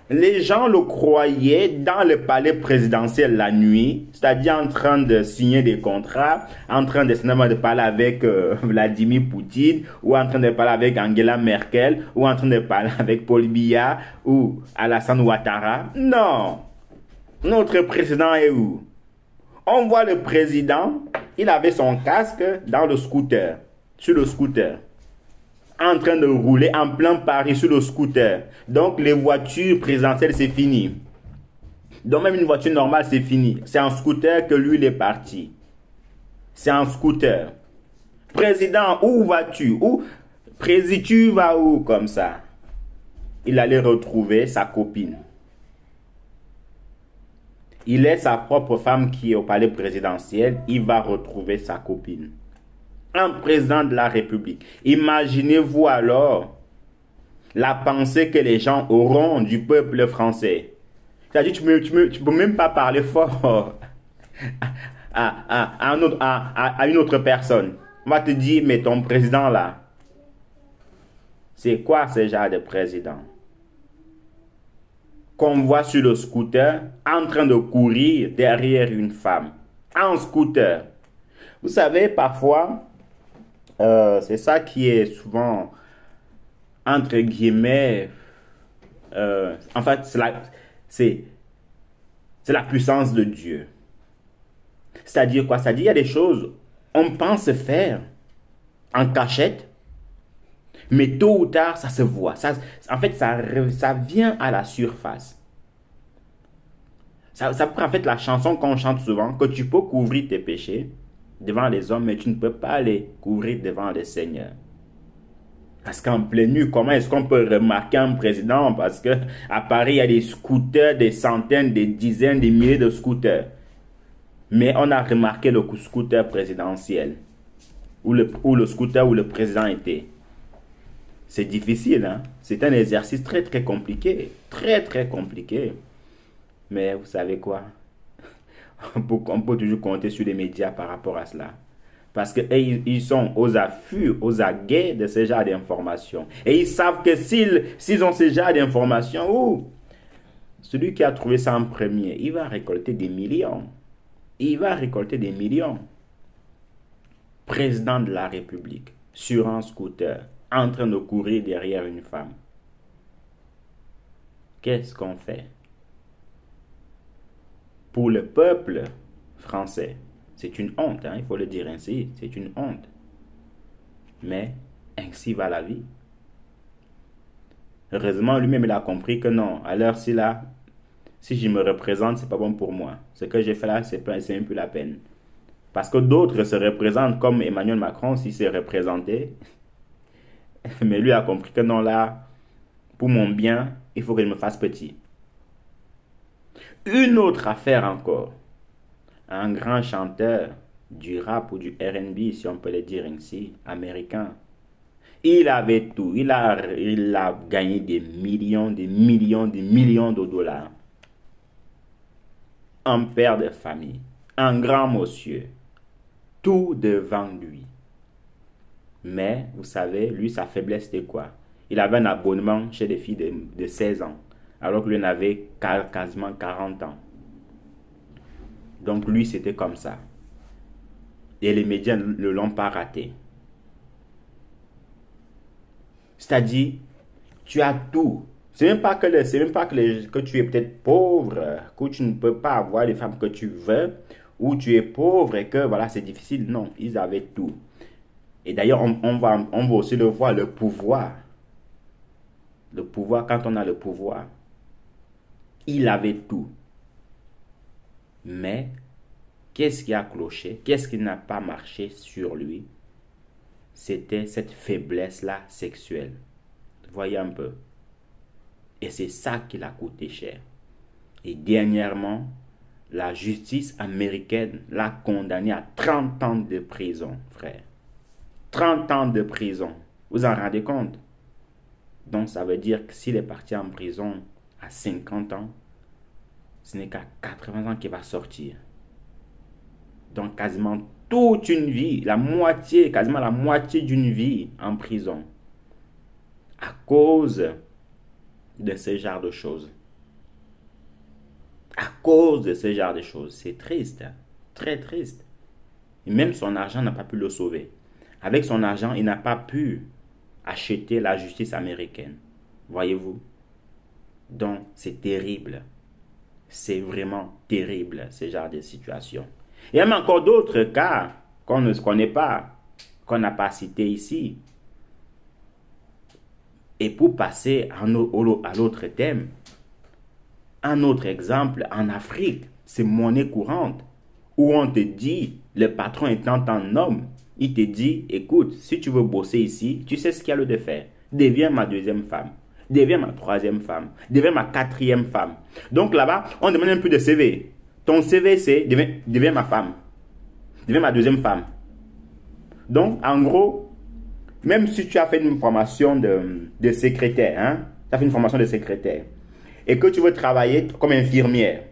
Les gens le croyaient dans le palais présidentiel la nuit, c'est-à-dire en train de signer des contrats, en train de parler avec Vladimir Poutine, ou en train de parler avec Angela Merkel, ou en train de parler avec Paul Biya, ou Alassane Ouattara. Non! Notre président est où? On voit le président, il avait son casque dans le scooter, sur le scooter. En train de rouler en plein Paris sur le scooter. Donc les voitures présidentielles, c'est fini. Donc même une voiture normale, c'est fini. C'est en scooter que lui, il est parti. C'est en scooter. Président, où vas-tu? Où? Président, tu vas où comme ça? Il allait retrouver sa copine. Il est sa propre femme qui est au palais présidentiel. Il va retrouver sa copine. Un président de la République. Imaginez-vous alors la pensée que les gens auront du peuple français. C'est-à-dire, tu peux même pas parler fort à une autre personne. On va te dire, mais ton président là, c'est quoi ce genre de président? Qu'on voit sur le scooter en train de courir derrière une femme. En scooter. Vous savez, parfois, c'est ça qui est souvent, entre guillemets, en fait, c'est la puissance de Dieu. C'est-à-dire quoi? C'est-à-dire, il y a des choses, on pense faire en cachette, mais tôt ou tard, ça se voit. En fait, ça vient à la surface. Ça prend en fait la chanson qu'on chante souvent, que tu peux couvrir tes péchés devant les hommes, mais tu ne peux pas les couvrir devant le Seigneur. Parce qu'en pleine nuit, comment est-ce qu'on peut remarquer un président? Parce qu'à Paris, il y a des scooters, des centaines, des dizaines, des milliers de scooters. Mais on a remarqué le scooter présidentiel, ou le scooter où le président était. C'est difficile, hein? C'est un exercice très, très compliqué. Très, très compliqué. Mais vous savez quoi? On peut toujours compter sur les médias par rapport à cela. Parce qu'ils sont aux affûts, aux aguets de ce genre d'informations. Et ils savent que s'ils ont ce genre d'informations, celui qui a trouvé ça en premier, il va récolter des millions. Il va récolter des millions. Président de la République, sur un scooter, en train de courir derrière une femme. Qu'est-ce qu'on fait? Pour le peuple français, c'est une honte, hein, il faut le dire ainsi, c'est une honte. Mais ainsi va la vie. Heureusement, lui-même, il a compris que non, à l'heure-ci là, si je me représente, c'est pas bon pour moi. Ce que j'ai fait là, c'est même plus la peine. Parce que d'autres se représentent comme Emmanuel Macron s'il s'est représenté. Mais lui a compris que non, là, pour mon bien, il faut que je me fasse petit. Une autre affaire encore. Un grand chanteur du rap ou du R&B, si on peut le dire ainsi, américain. Il avait tout. Il a gagné des millions, des millions, des millions de dollars. Un père de famille. Un grand monsieur. Tout devant lui. Mais, vous savez, lui, sa faiblesse, c'était quoi? Il avait un abonnement chez des filles de 16 ans. Alors que lui en avait quasiment 40 ans. Donc lui, c'était comme ça. Et les médias ne l'ont pas raté. C'est-à-dire, tu as tout. C'est même pas que tu es peut-être pauvre, que tu ne peux pas avoir les femmes que tu veux, ou tu es pauvre et que voilà, c'est difficile. Non, ils avaient tout. Et d'ailleurs, on va aussi le voir, le pouvoir. Le pouvoir, quand on a le pouvoir, il avait tout. Mais, qu'est-ce qui a cloché? Qu'est-ce qui n'a pas marché sur lui? C'était cette faiblesse-là sexuelle. Voyez un peu. Et c'est ça qui l'a coûté cher. Et dernièrement, la justice américaine l'a condamné à 30 ans de prison, frère. 30 ans de prison. Vous en rendez compte? Donc, ça veut dire que s'il est parti en prison à 50 ans, ce n'est qu'à 80 ans qu'il va sortir. Donc, quasiment toute une vie, quasiment la moitié d'une vie en prison. À cause de ce genre de choses. À cause de ce genre de choses. C'est triste. Hein? Très triste. Et même son argent n'a pas pu le sauver. Avec son argent, il n'a pas pu acheter la justice américaine. Voyez-vous? Donc, c'est terrible. C'est vraiment terrible, ce genre de situation. Il y a même encore d'autres cas qu'on ne connaît pas, qu'on n'a pas cités ici. Et pour passer à l'autre thème, un autre exemple, en Afrique, c'est monnaie courante, où on te dit, le patron étant un homme, il te dit, écoute, si tu veux bosser ici, tu sais ce qu'il y a lieu de faire. Deviens ma deuxième femme. Deviens ma troisième femme. Deviens ma quatrième femme. Donc là-bas, on demande un peu de CV. Ton CV, c'est deviens ma femme. Deviens ma deuxième femme. Donc, en gros, même si tu as fait une formation de secrétaire, hein, tu as fait une formation de secrétaire, et que tu veux travailler comme infirmière,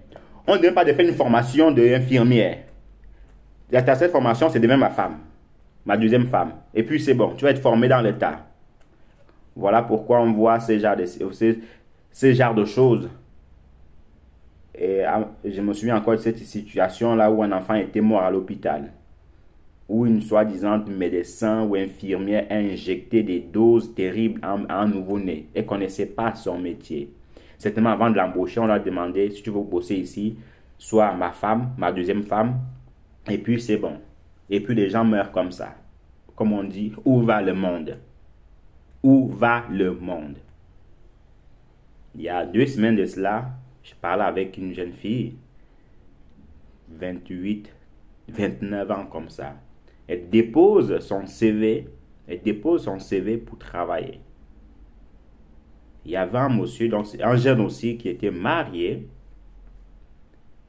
on ne demande pas de faire une formation d'infirmière. Cette formation, c'est devenir ma femme, ma deuxième femme. Et puis c'est bon, tu vas être formé dans l'État. Voilà pourquoi on voit ce genre de choses. Et je me souviens encore de cette situation-là où un enfant était mort à l'hôpital, où une soi-disant médecin ou infirmière a injecté des doses terribles à un nouveau-né et ne connaissait pas son métier. Certainement, avant de l'embaucher, on lui a demandé, si tu veux bosser ici, sois ma femme, ma deuxième femme, et puis c'est bon. Et puis les gens meurent comme ça. Comme on dit, où va le monde? Où va le monde? Il y a 2 semaines de cela, je parlais avec une jeune fille, 28, 29 ans comme ça. Elle dépose son CV pour travailler. Il y avait un monsieur, donc un jeune aussi, qui était marié.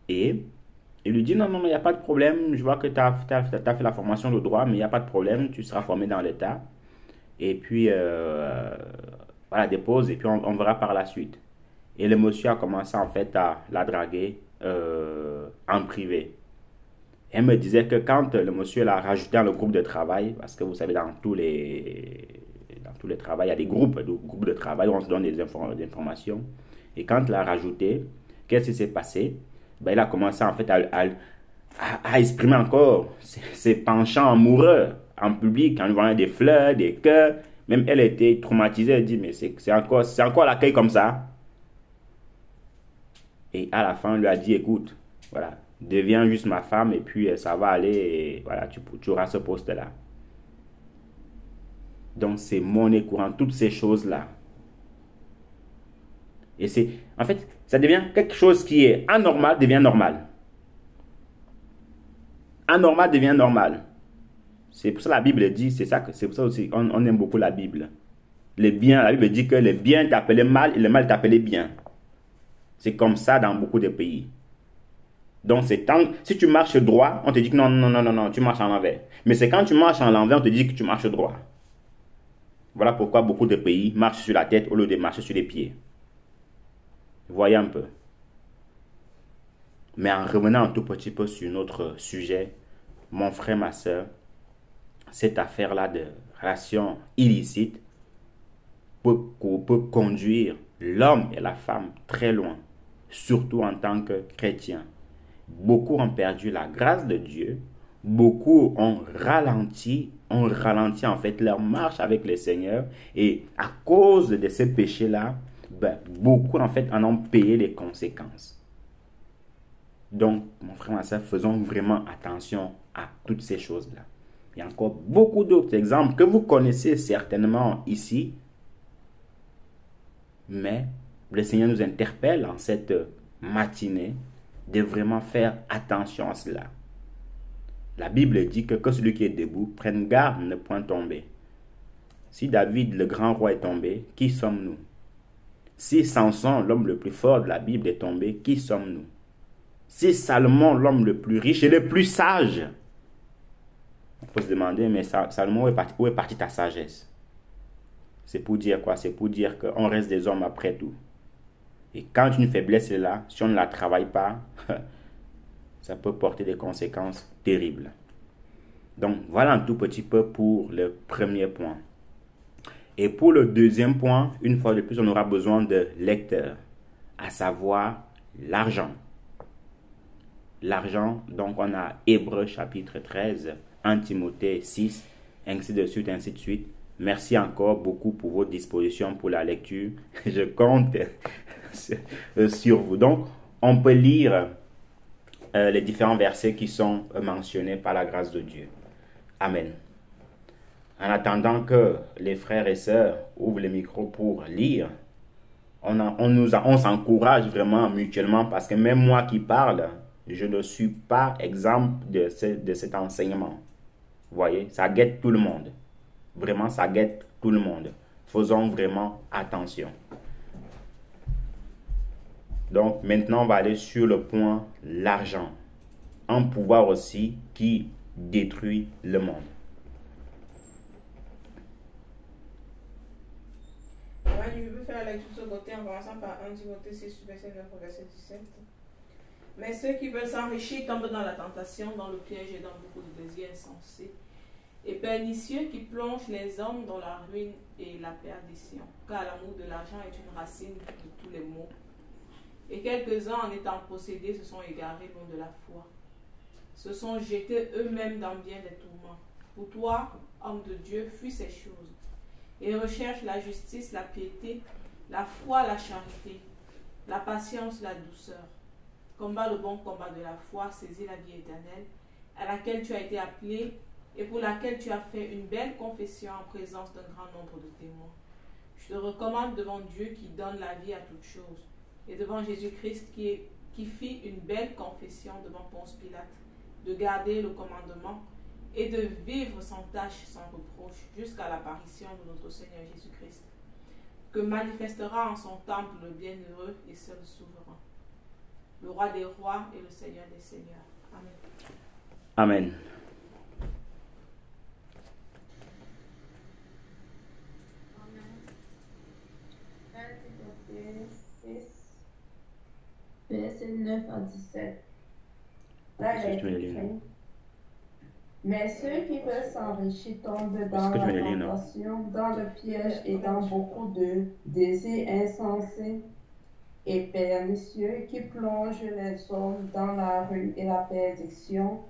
Et il lui dit, non, il n'y a pas de problème. Je vois que tu as fait la formation de droit, mais il n'y a pas de problème. Tu seras formé dans l'État. Et puis, voilà, dépose, et puis on verra par la suite. Et le monsieur a commencé en fait à la draguer en privé. Elle me disait que quand le monsieur l'a rajouté dans le groupe de travail, parce que vous savez, dans tous les travails, il y a des groupes de travail où on se donne des informations. Et quand il l'a rajouté, qu'est-ce qui s'est passé? Ben, il a commencé en fait à exprimer encore ses penchants amoureux en public, en lui voyant des fleurs, des cœurs. Même elle était traumatisée, elle dit, mais c'est encore l'accueil comme ça. Et à la fin, on lui a dit, écoute, voilà, deviens juste ma femme et puis ça va aller, et voilà, tu auras ce poste-là. Donc c'est monnaie courante, toutes ces choses-là. Et c'est, en fait, ça devient quelque chose qui est anormal, devient normal. Anormal devient normal. C'est pour ça que la Bible dit, c'est pour ça aussi, on aime beaucoup la Bible. Le bien, la Bible dit que le bien est appelé mal et le mal est appelé bien. C'est comme ça dans beaucoup de pays. Donc, si tu marches droit, on te dit que non, tu marches en l'envers. Mais c'est quand tu marches en l'envers, on te dit que tu marches droit. Voilà pourquoi beaucoup de pays marchent sur la tête au lieu de marcher sur les pieds. Voyez un peu. Mais en revenant un tout petit peu sur notre sujet, mon frère, ma soeur, cette affaire-là de relation illicite peut conduire l'homme et la femme très loin, surtout en tant que chrétiens. Beaucoup ont perdu la grâce de Dieu, beaucoup ont ralenti en fait leur marche avec le Seigneur, et à cause de ces péchés-là, beaucoup en fait en ont payé les conséquences. Donc, mon frère, ma soeur, faisons vraiment attention à toutes ces choses-là. Il y a encore beaucoup d'autres exemples que vous connaissez certainement ici, mais le Seigneur nous interpelle en cette matinée de vraiment faire attention à cela. La Bible dit que celui qui est debout prenne garde de ne point tomber. Si David, le grand roi, est tombé, qui sommes-nous? Si Samson, l'homme le plus fort de la Bible, est tombé, qui sommes-nous? Si Salomon, l'homme le plus riche et le plus sage, on peut se demander, mais Salomon, où est partie ta sagesse? C'est pour dire quoi? C'est pour dire qu'on reste des hommes après tout. Et quand une faiblesse est là, si on ne la travaille pas, ça peut porter des conséquences terribles. Donc, voilà un tout petit peu pour le premier point. Et pour le deuxième point, une fois de plus, on aura besoin de lecteurs, à savoir l'argent. L'argent, donc on a Hébreux chapitre 13, 1 Timothée 6, ainsi de suite. Merci encore beaucoup pour votre disposition pour la lecture. Je compte sur vous. Donc, on peut lire les différents versets qui sont mentionnés par la grâce de Dieu. Amen. En attendant que les frères et sœurs ouvrent le micro pour lire, on s'encourage vraiment mutuellement, parce que même moi qui parle, je ne suis pas exemple de cet enseignement. Vous voyez, ça guette tout le monde. Vraiment, ça guette tout le monde. Faisons vraiment attention. Donc, maintenant, on va aller sur le point l'argent. Un pouvoir aussi qui détruit le monde. Je veux faire la lecture de ce côté en commençant par 1 Timothée 6, verset 9 au verset 17. Mais ceux qui veulent s'enrichir tombent dans la tentation, dans le piège et dans beaucoup de désirs insensés et pernicieux qui plongent les hommes dans la ruine et la perdition. Car l'amour de l'argent est une racine de tous les maux. Et quelques-uns, en étant possédés, se sont égarés loin de la foi. Se sont jetés eux-mêmes dans bien des tourments. Pour toi, homme de Dieu, fuis ces choses et recherche la justice, la piété, la foi, la charité, la patience, la douceur. Combat le bon combat de la foi, saisis la vie éternelle, à laquelle tu as été appelé et pour laquelle tu as fait une belle confession en présence d'un grand nombre de témoins. Je te recommande devant Dieu qui donne la vie à toutes choses, et devant Jésus-Christ qui fit une belle confession devant Ponce Pilate, de garder le commandement et de vivre sans tâche, sans reproche, jusqu'à l'apparition de notre Seigneur Jésus-Christ, que manifestera en son temple le bienheureux et seul souverain, le roi des rois et le Seigneur des seigneurs. Amen. Amen. Verset 9 à 17. Mais ceux qui veulent s'enrichir tombent dans la tentation, dans le piège et dans beaucoup de désirs insensés et pernicieux qui plongent les hommes dans la ruine et la perdition.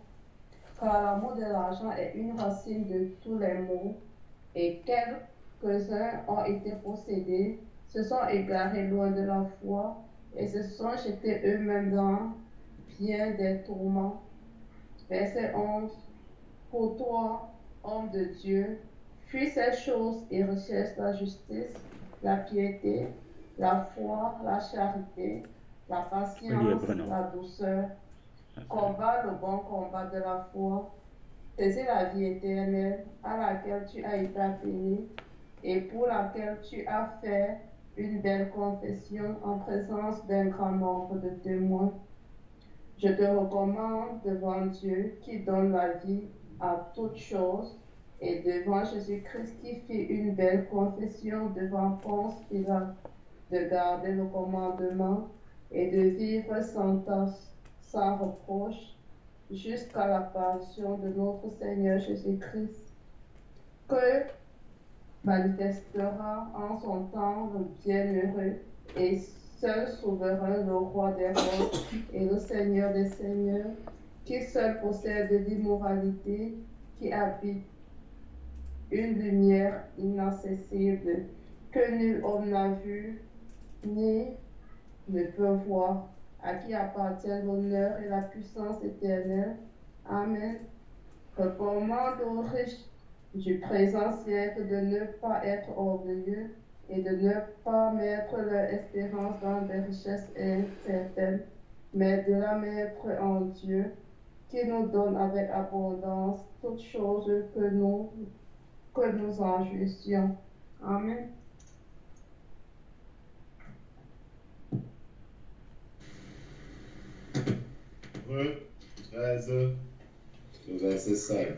Car l'amour de l'argent est une racine de tous les maux, et quelques-uns ont été possédés, se sont égarés loin de la foi, et se sont jetés eux-mêmes dans bien des tourments. Verset 11. Pour toi, homme de Dieu, fuis ces choses et recherche la justice, la piété, la foi, la charité, la patience, la douceur. Combat le bon combat de la foi. Saisis la vie éternelle à laquelle tu as été appelé et pour laquelle tu as fait une belle confession en présence d'un grand nombre de témoins. Je te recommande devant Dieu qui donne la vie à toutes choses et devant Jésus-Christ qui fit une belle confession devant Ponce Pilate, de garder le commandement et de vivre sans reproche jusqu'à l'apparition de notre Seigneur Jésus-Christ, que manifestera en son temps le bienheureux et seul souverain, le roi des rois et le Seigneur des seigneurs, qui seul possède l'immoralité, qui habite une lumière inaccessible que nul homme n'a vue ni ne peut voir, à qui appartiennent l'honneur et la puissance éternelle. Amen. Recommande aux riches du présent siècle de ne pas être orgueilleux et de ne pas mettre leur espérance dans des richesses incertaines, mais de la mettre en Dieu, qui nous donne avec abondance toutes choses que nous en jouissions. Amen. Hébreux 13, le verset 5.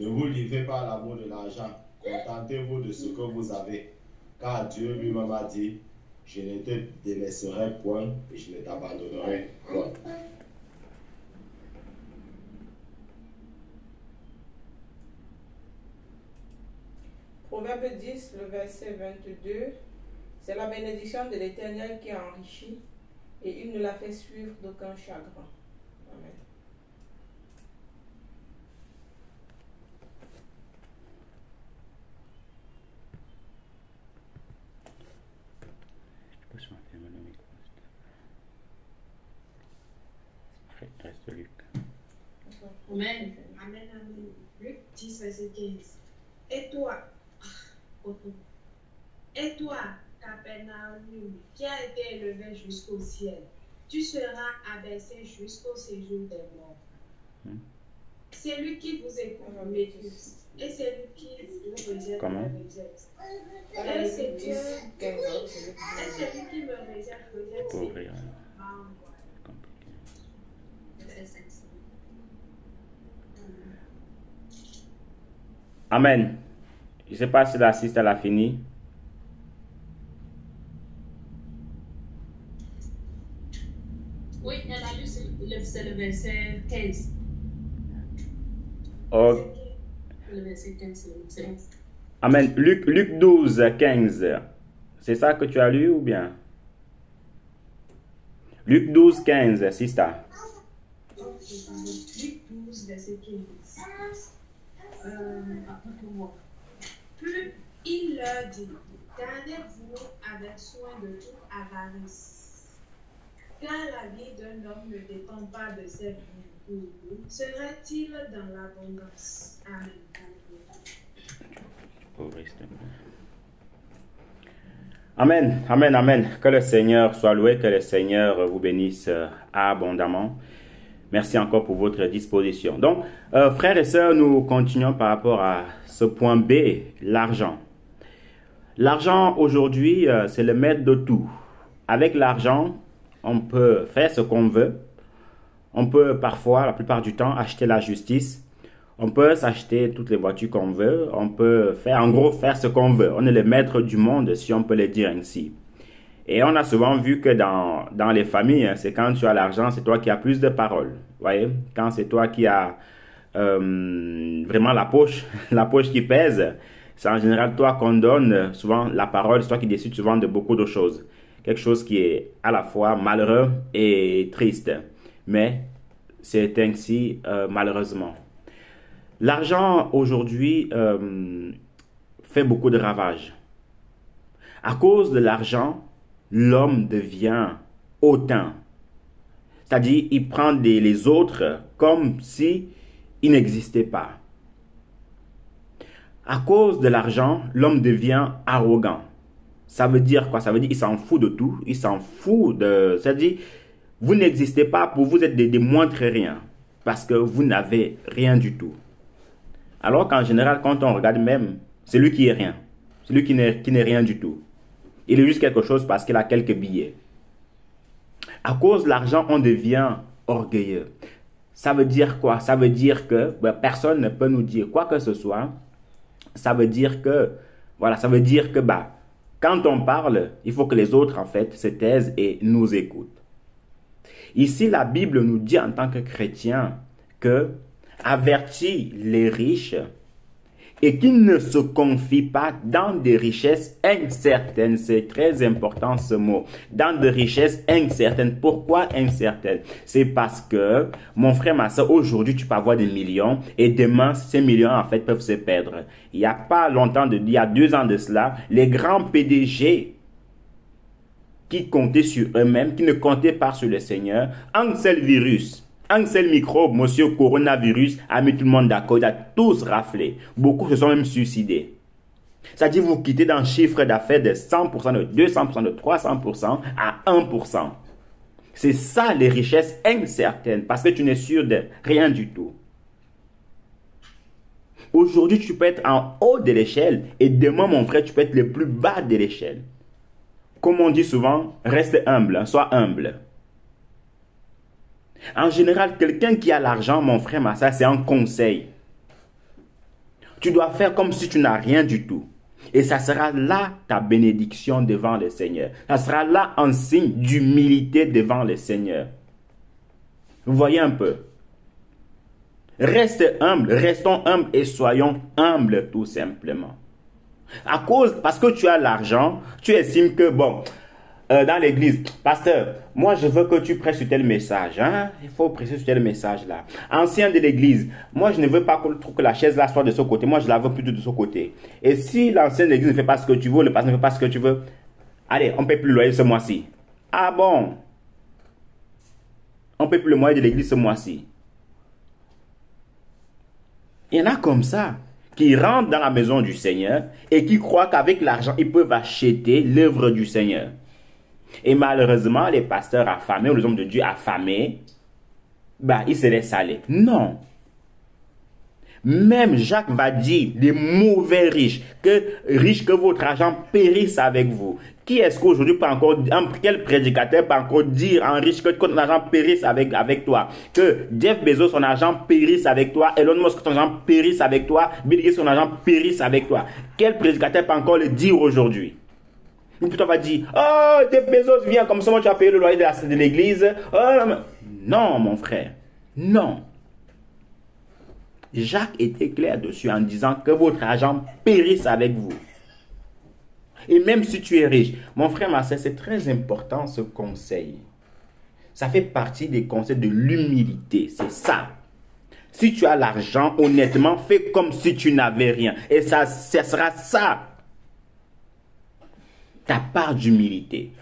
Ne vous livrez pas à l'amour de l'argent, contentez-vous de ce que vous avez, car Dieu lui-même a dit, je ne te délaisserai point et je ne t'abandonnerai point. Proverbe 10, le verset 22. C'est la bénédiction de l'Éternel qui enrichit et il ne la fait suivre d'aucun chagrin. Amen. Amen. Amen. Luc 10, verset 15. Et toi, Capernaum, qui a été élevé jusqu'au ciel, tu seras abaissé jusqu'au séjour des morts. C'est lui qui vous écoute, et c'est lui qui vous rejette. Comment? Et c'est lui qui me rejette. Pour ouvrir. Amen. Je ne sais pas si l'assiste elle a fini. C'est le verset 15. Oh. Le verset 15, c'est 11. Amen. Luc 12, 15. C'est ça que tu as lu ou bien? Luc 12, 15, Sista. Luc 12, verset 15. Puis il leur dit, gardez-vous avec soin de toute avarice, car la vie d'un homme ne dépend pas de ses biens. Serait-il dans l'abondance? Amen. Amen, amen, amen. Que le Seigneur soit loué, que le Seigneur vous bénisse abondamment. Merci encore pour votre disposition. Donc, frères et sœurs, nous continuons par rapport à ce point B, l'argent. L'argent, aujourd'hui, c'est le maître de tout. Avec l'argent, on peut faire ce qu'on veut. On peut parfois, la plupart du temps, acheter la justice. On peut s'acheter toutes les voitures qu'on veut. On peut faire, en gros, faire ce qu'on veut. On est le maître du monde, si on peut le dire ainsi. Et on a souvent vu que dans les familles, c'est quand tu as l'argent, c'est toi qui as plus de paroles. Vous voyez? Quand c'est toi qui as vraiment la poche qui pèse, c'est en général toi qu'on donne souvent la parole. C'est toi qui décides souvent de beaucoup de choses. Quelque chose qui est à la fois malheureux et triste. Mais c'est ainsi malheureusement. L'argent aujourd'hui fait beaucoup de ravages. À cause de l'argent, l'homme devient hautain. C'est-à-dire, il prend les autres comme si ils n'existaient pas. À cause de l'argent, l'homme devient arrogant. Ça veut dire quoi? Ça veut dire qu'il s'en fout de tout. Il s'en fout de... C'est-à-dire, vous n'existez pas, pour vous êtes des moins très rien. Parce que vous n'avez rien du tout. Alors qu'en général, quand on regarde même, c'est lui qui est rien. C'est lui qui n'est rien du tout. Il est juste quelque chose parce qu'il a quelques billets. À cause de l'argent, on devient orgueilleux. Ça veut dire quoi? Ça veut dire que personne ne peut nous dire quoi que ce soit. Ça veut dire que, voilà, ça veut dire que quand on parle, il faut que les autres, en fait, se taisent et nous écoutent. Ici, la Bible nous dit en tant que chrétiens que avertit les riches et qu'ils ne se confient pas dans des richesses incertaines. C'est très important ce mot. Dans des richesses incertaines. Pourquoi incertaines? C'est parce que, mon frère, ma soeur, aujourd'hui, tu peux avoir des millions et demain, ces millions, en fait, peuvent se perdre. Il n'y a pas longtemps, il y a 2 ans de cela, les grands PDG qui comptaient sur eux-mêmes, qui ne comptaient pas sur le Seigneur, un seul virus, un seul microbe, monsieur coronavirus, a mis tout le monde d'accord, il a tous raflé. Beaucoup se sont même suicidés. C'est-à-dire vous quittez d'un chiffre d'affaires de 100%, de 200%, de 300% à 1%. C'est ça les richesses incertaines, parce que tu n'es sûr de rien du tout. Aujourd'hui, tu peux être en haut de l'échelle et demain, mon frère, tu peux être le plus bas de l'échelle. Comme on dit souvent, reste humble, sois humble. En général, quelqu'un qui a l'argent, mon frère, ma soeur, c'est un conseil. Tu dois faire comme si tu n'as rien du tout. Et ça sera là ta bénédiction devant le Seigneur. Ça sera là un signe d'humilité devant le Seigneur. Vous voyez un peu. Reste humble, restons humbles et soyons humbles tout simplement. Parce que tu as l'argent, tu estimes que dans l'église, pasteur, moi je veux que tu prêches sur tel message. Il faut prêcher sur tel message là. Ancien de l'église, moi je ne veux pas que la chaise là soit de ce côté, moi je la veux plutôt de ce côté. Et si l'ancien de l'église ne fait pas ce que tu veux, le pasteur ne fait pas ce que tu veux, allez, on ne paie plus le loyer ce mois-ci. Ah bon? On ne paie plus le loyer de l'église ce mois-ci. Il y en a comme ça, qui rentrent dans la maison du Seigneur et qui croient qu'avec l'argent, ils peuvent acheter l'œuvre du Seigneur. Et malheureusement, les pasteurs affamés ou les hommes de Dieu affamés, ils se laissent aller. Non. Même Jacques va dire, les mauvais riches, que votre argent périsse avec vous. Qui est-ce qu'aujourd'hui peut encore, quel prédicateur peut encore dire à un riche que ton argent périsse avec toi? Que Jeff Bezos, son argent périsse avec toi. Elon Musk, son argent périsse avec toi. Bill Gates, son argent périsse avec toi. Quel prédicateur peut encore le dire aujourd'hui? Ou plutôt on va dire, oh, Jeff Bezos vient comme ça, moi tu as payé le loyer de l'église. Oh, Non, mon frère. Non. Jacques était clair dessus en disant que votre argent périsse avec vous. Et même si tu es riche, mon frère, ma soeur, c'est très important ce conseil. Ça fait partie des conseils de l'humilité, c'est ça. Si tu as l'argent, honnêtement, fais comme si tu n'avais rien. Et ça sera ça, ta part d'humilité.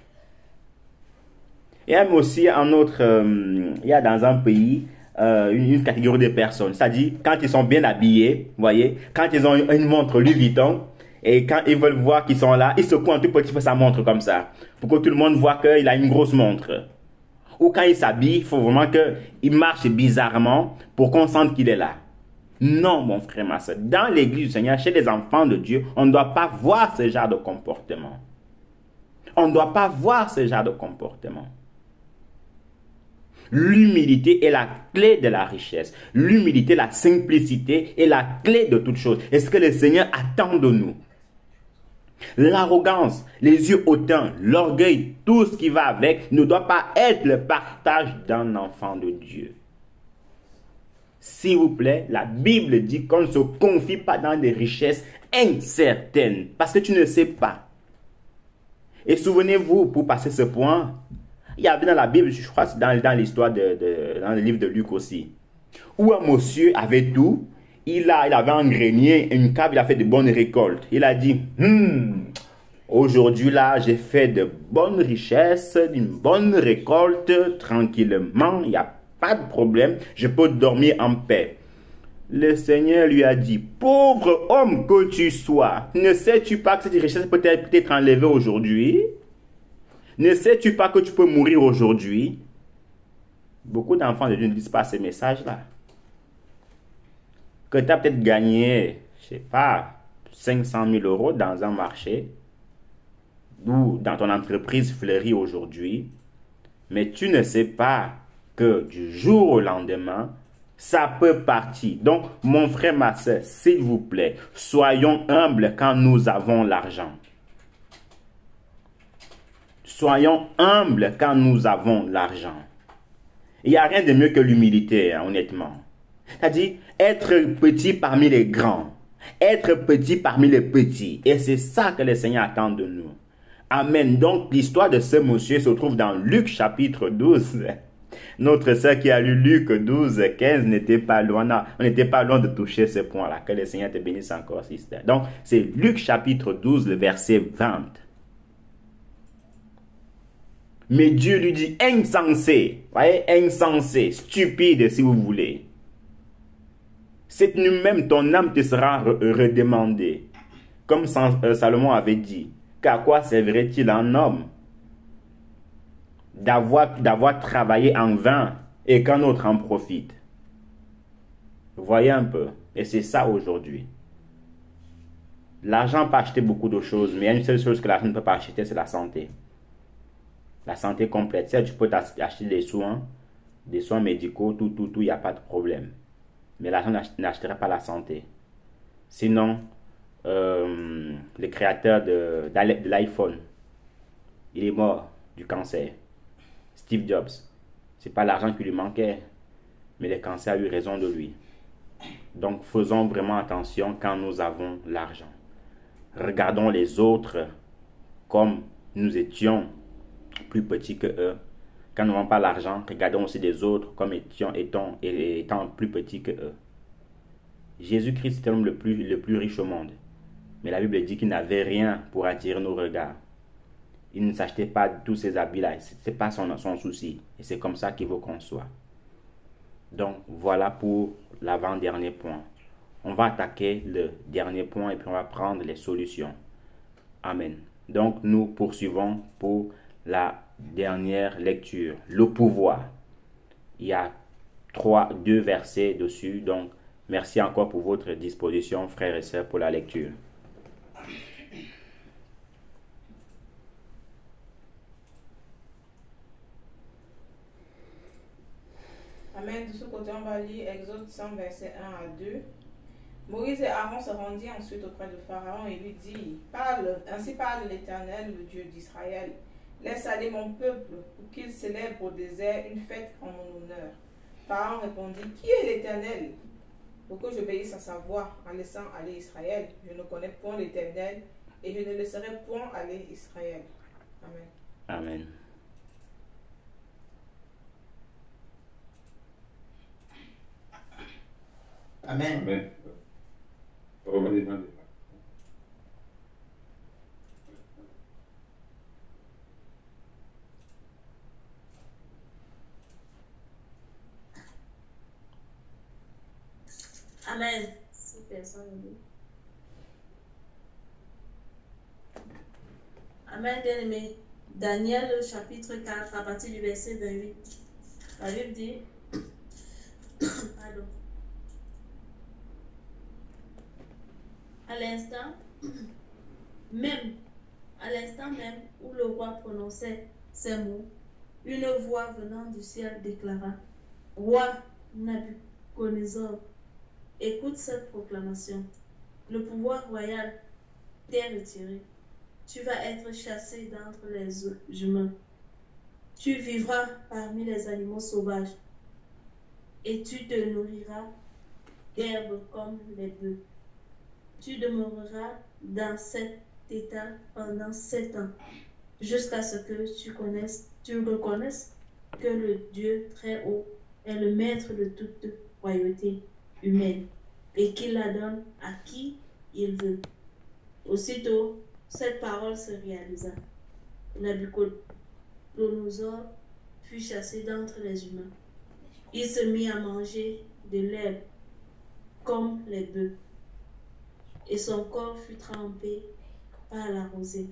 Il y a aussi un autre, il y a dans un pays une catégorie de personnes. C'est-à-dire, quand ils sont bien habillés, vous voyez, quand ils ont une montre Louis Vuitton, et quand ils veulent voir qu'ils sont là, ils secouent un tout petit peu sa montre comme ça, pour que tout le monde voit qu'il a une grosse montre. Ou quand il s'habille, il faut vraiment qu'il marche bizarrement pour qu'on sente qu'il est là. Non, mon frère, ma soeur. Dans l'église du Seigneur, chez les enfants de Dieu, on ne doit pas voir ce genre de comportement. On ne doit pas voir ce genre de comportement. L'humilité est la clé de la richesse. L'humilité, la simplicité est la clé de toute chose. Et ce que le Seigneur attend de nous. L'arrogance, les yeux hautains, l'orgueil, tout ce qui va avec ne doit pas être le partage d'un enfant de Dieu. S'il vous plaît, la Bible dit qu'on ne se confie pas dans des richesses incertaines parce que tu ne sais pas. Et souvenez-vous, pour passer ce point, il y avait dans la Bible, je crois, dans l'histoire dans le livre de Luc aussi, où un monsieur avait tout. Il avait un grenier, une cave, il a fait de bonnes récoltes. Il a dit, aujourd'hui là, j'ai fait de bonnes richesses, une bonne récolte, tranquillement, il n'y a pas de problème, je peux dormir en paix. Le Seigneur lui a dit, pauvre homme que tu sois, ne sais-tu pas que cette richesse peut être enlevée aujourd'hui? Ne sais-tu pas que tu peux mourir aujourd'hui? Beaucoup d'enfants de Dieu ne disent pas ces messages-là. Que tu as peut-être gagné, je ne sais pas, 500 000 euros dans un marché, ou dans ton entreprise fleurie aujourd'hui, mais tu ne sais pas que du jour au lendemain, ça peut partir. Donc, mon frère, ma soeur, s'il vous plaît, soyons humbles quand nous avons l'argent. Soyons humbles quand nous avons l'argent. Il n'y a rien de mieux que l'humilité, hein, honnêtement. C'est-à-dire, être petit parmi les grands. Être petit parmi les petits. Et c'est ça que le Seigneur attend de nous. Amen. Donc, l'histoire de ce monsieur se trouve dans Luc chapitre 12. Notre sœur qui a lu Luc 12, 15 n'était pas loin. Non, on n'était pas loin de toucher ce point-là. Que le Seigneur te bénisse encore, sister. Donc, c'est Luc chapitre 12, le verset 20. Mais Dieu lui dit insensé. Voyez, insensé, stupide si vous voulez. Cette nuit même, ton âme te sera redemandée. Comme Salomon avait dit, qu'à quoi servirait-il un homme d'avoir travaillé en vain et qu'un autre en profite? Vous voyez un peu? Et c'est ça aujourd'hui. L'argent peut acheter beaucoup de choses, mais il y a une seule chose que l'argent ne peut pas acheter, c'est la santé. La santé complète. Si tu peux acheter des soins médicaux, tout, il n'y a pas de problème. Mais l'argent n'achètera pas la santé. Sinon, le créateur de l'iPhone, il est mort du cancer. Steve Jobs. Ce n'est pas l'argent qui lui manquait, mais le cancer a eu raison de lui. Donc, faisons vraiment attention quand nous avons l'argent. Regardons les autres comme nous étions plus petits que eux. Quand nous n'avons pas l'argent, regardons aussi les autres comme étant plus petits que eux. Jésus-Christ était l'homme le plus riche au monde. Mais la Bible dit qu'il n'avait rien pour attirer nos regards. Il ne s'achetait pas tous ces habits-là. Ce n'est pas son souci. Et c'est comme ça qu'il veut qu'on soit. Donc, voilà pour l'avant-dernier point. On va attaquer le dernier point et puis on va prendre les solutions. Amen. Donc, nous poursuivons pour la dernière lecture. Le pouvoir. Il y a 2 versets dessus. Donc, merci encore pour votre disposition, frères et sœurs, pour la lecture. Amen. De ce côté, on va lire Exode 100, versets 1 à 2. Moïse et Aaron se rendirent ensuite auprès de Pharaon et lui dit, ainsi parle l'Éternel, le Dieu d'Israël. laisse aller mon peuple pour qu'il célèbre au désert une fête en mon honneur. Pharaon répondit, qui est l'Éternel pour que j'obéisse à sa voix en laissant aller Israël? Je ne connais point l'Éternel et je ne laisserai point aller Israël. Amen. Amen. Amen. Amen. Revenez dans les Amen. Si personne ne dit. Amen, bien-aimé. Daniel, chapitre 4, à partir du verset 28. La Bible dit, pardon. À l'instant même où le roi prononçait ces mots, une voix venant du ciel déclara, Roi Nabuchodonosor, écoute cette proclamation. Le pouvoir royal t'est retiré. Tu vas être chassé d'entre les humains. Tu vivras parmi les animaux sauvages et tu te nourriras d'herbes comme les bœufs. Tu demeureras dans cet état pendant 7 ans, jusqu'à ce que tu reconnaisses que le Dieu très haut est le maître de toute royauté humaine et qu'il la donne à qui il veut. Aussitôt, cette parole se réalisa. Nabuchodonosor fut chassé d'entre les humains. Il se mit à manger de l'herbe comme les bœufs, et son corps fut trempé par la rosée.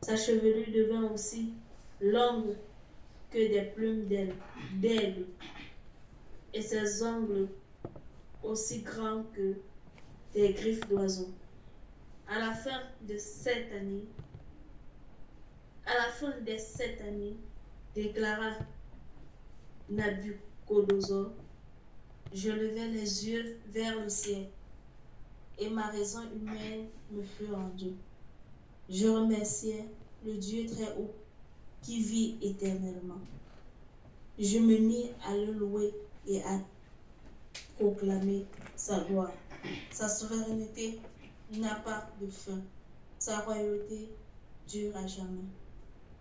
Sa chevelure devint aussi longue que des plumes d'aigle, et ses ongles aussi grands que des griffes d'oiseaux. À la fin des 7 années, déclara Nabuchodonosor, je levai les yeux vers le ciel, et ma raison humaine me fut rendue. Je remerciai le Dieu très haut, qui vit éternellement. Je me mis à le louer et à proclamer sa gloire. Sa souveraineté n'a pas de fin. Sa royauté dure à jamais.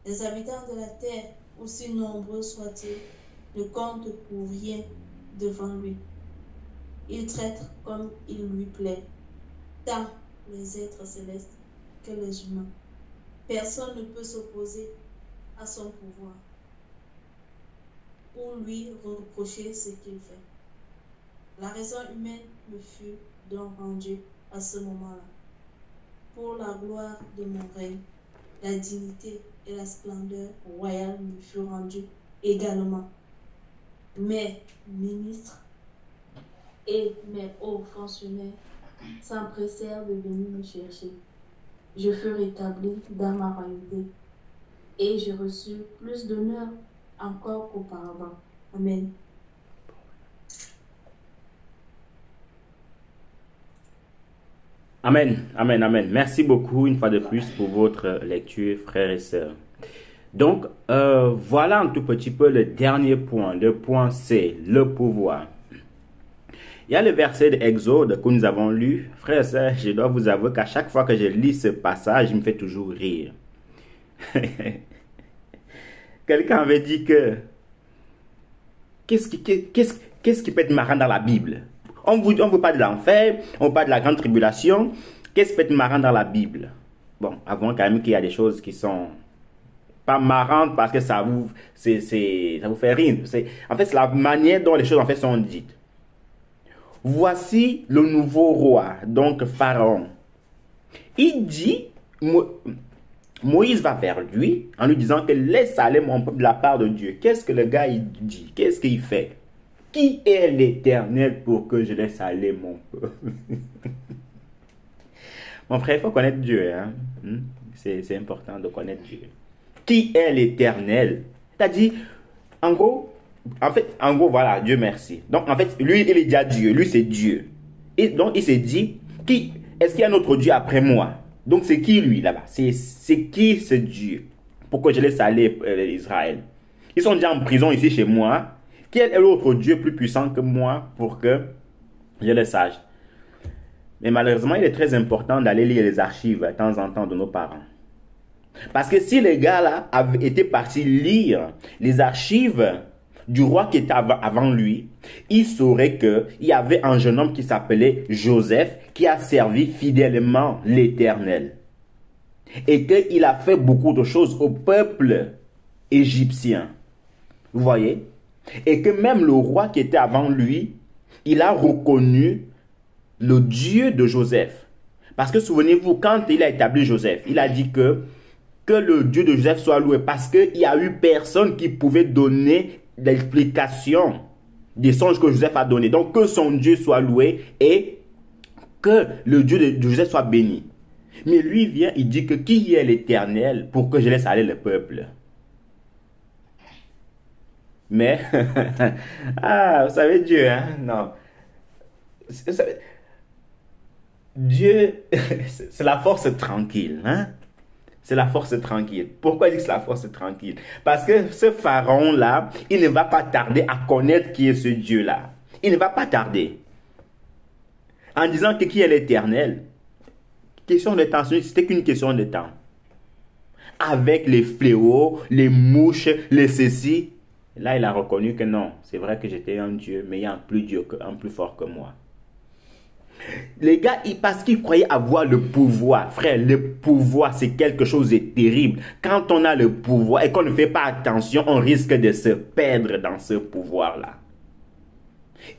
Les habitants de la terre, aussi nombreux soient-ils, ne comptent pour rien devant lui. Il traite comme il lui plaît, tant les êtres célestes que les humains. Personne ne peut s'opposer à son pouvoir ou lui reprocher ce qu'il fait. La raison humaine me fut donc rendue à ce moment-là. Pour la gloire de mon règne, la dignité et la splendeur royale me furent rendues également. Mes ministres et mes hauts fonctionnaires s'empressèrent de venir me chercher. Je fus rétabli dans ma royauté et je reçus plus d'honneur encore qu'auparavant. Amen. Amen, amen, amen. Merci beaucoup une fois de plus pour votre lecture, frères et sœurs. Donc, voilà un tout petit peu le dernier point. Le point C, le pouvoir. Il y a le verset d'Exode que nous avons lu. Frères et sœurs, je dois vous avouer qu'à chaque fois que je lis ce passage, il me fait toujours rire. Quelqu'un avait dit que qu'est-ce qui peut être marrant dans la Bible? On vous parle de l'enfer, on parle de la grande tribulation. Qu'est-ce qui peut être marrant dans la Bible? Bon, avouons quand même qu'il y a des choses qui sont pas marrantes parce que ça vous fait rire. En fait, c'est la manière dont les choses en fait sont dites. Voici le nouveau roi, donc Pharaon. Il dit, Moïse va vers lui en lui disant que laisse aller mon peuple de la part de Dieu. Qu'est-ce que le gars il dit? Qu'est-ce qu'il fait? Qui est l'Éternel pour que je laisse aller mon peuple? Mon frère, il faut connaître Dieu. Hein? C'est important de connaître Dieu. Qui est l'Éternel? C'est-à-dire, en gros, voilà, Dieu merci. Donc, en fait, lui, il est déjà Dieu. Lui, c'est Dieu. Et donc, il s'est dit, est-ce qu'il y a un autre Dieu après moi? Donc, c'est qui lui, là-bas? C'est qui ce Dieu? pour que je laisse aller Israël? Ils sont déjà en prison ici chez moi. Quel est l'autre Dieu plus puissant que moi pour que je le sache? Mais malheureusement, il est très important d'aller lire les archives de temps en temps de nos parents. Parce que si les gars-là avaient été partis lire les archives du roi qui était avant lui, ils sauraient qu'il y avait un jeune homme qui s'appelait Joseph qui a servi fidèlement l'Éternel. Et qu'il a fait beaucoup de choses au peuple égyptien. Vous voyez? Et que même le roi qui était avant lui, il a reconnu le Dieu de Joseph. Parce que souvenez-vous, quand il a établi Joseph, il a dit que le Dieu de Joseph soit loué. Parce qu'il n'y a eu personne qui pouvait donner l'explication des songes que Joseph a donné. Donc que son Dieu soit loué et que le Dieu de Joseph soit béni. Mais lui vient, il dit que qui est l'Éternel pour que je laisse aller le peuple? Mais, vous savez Dieu, hein? Non. Dieu, c'est la force tranquille, hein? C'est la force tranquille. Pourquoi il dit que c'est la force tranquille? Parce que ce pharaon-là, il ne va pas tarder à connaître qui est ce Dieu-là. Il ne va pas tarder. En disant que qui est l'Éternel? Question de temps, c'était qu'une question de temps. Avec les fléaux, les mouches, les ceci. Là, il a reconnu que non, c'est vrai que j'étais un Dieu, mais il y a un plus fort que moi. Les gars, parce qu'ils croyaient avoir le pouvoir. Frère, le pouvoir, c'est quelque chose de terrible. Quand on a le pouvoir et qu'on ne fait pas attention, on risque de se perdre dans ce pouvoir-là.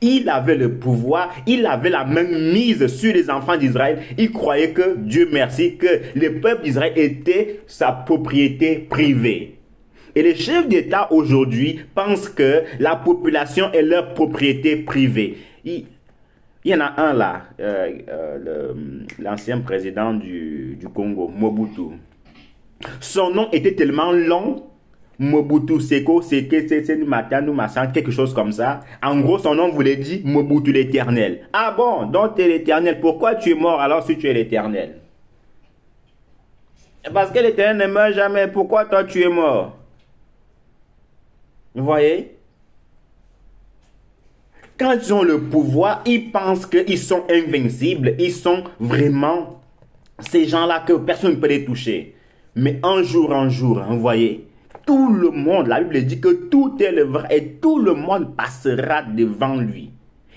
Il avait le pouvoir, il avait la main mise sur les enfants d'Israël. Il croyait que, Dieu merci, que le peuple d'Israël était sa propriété privée. Et les chefs d'État aujourd'hui pensent que la population est leur propriété privée. Il y en a un là, l'ancien président du Congo, Mobutu. Son nom était tellement long, Mobutu Seko, quelque chose comme ça. En gros, son nom voulait dire Mobutu l'Éternel. Ah bon, donc tu es l'Éternel. Pourquoi tu es mort alors si tu es l'Éternel? Parce que l'Éternel ne meurt jamais. Pourquoi toi tu es mort? Vous voyez? Quand ils ont le pouvoir, ils pensent qu'ils sont invincibles. Ils sont vraiment ces gens-là que personne ne peut les toucher. Mais un jour, vous voyez, tout le monde, la Bible dit que tout est le vrai et tout le monde passera devant lui.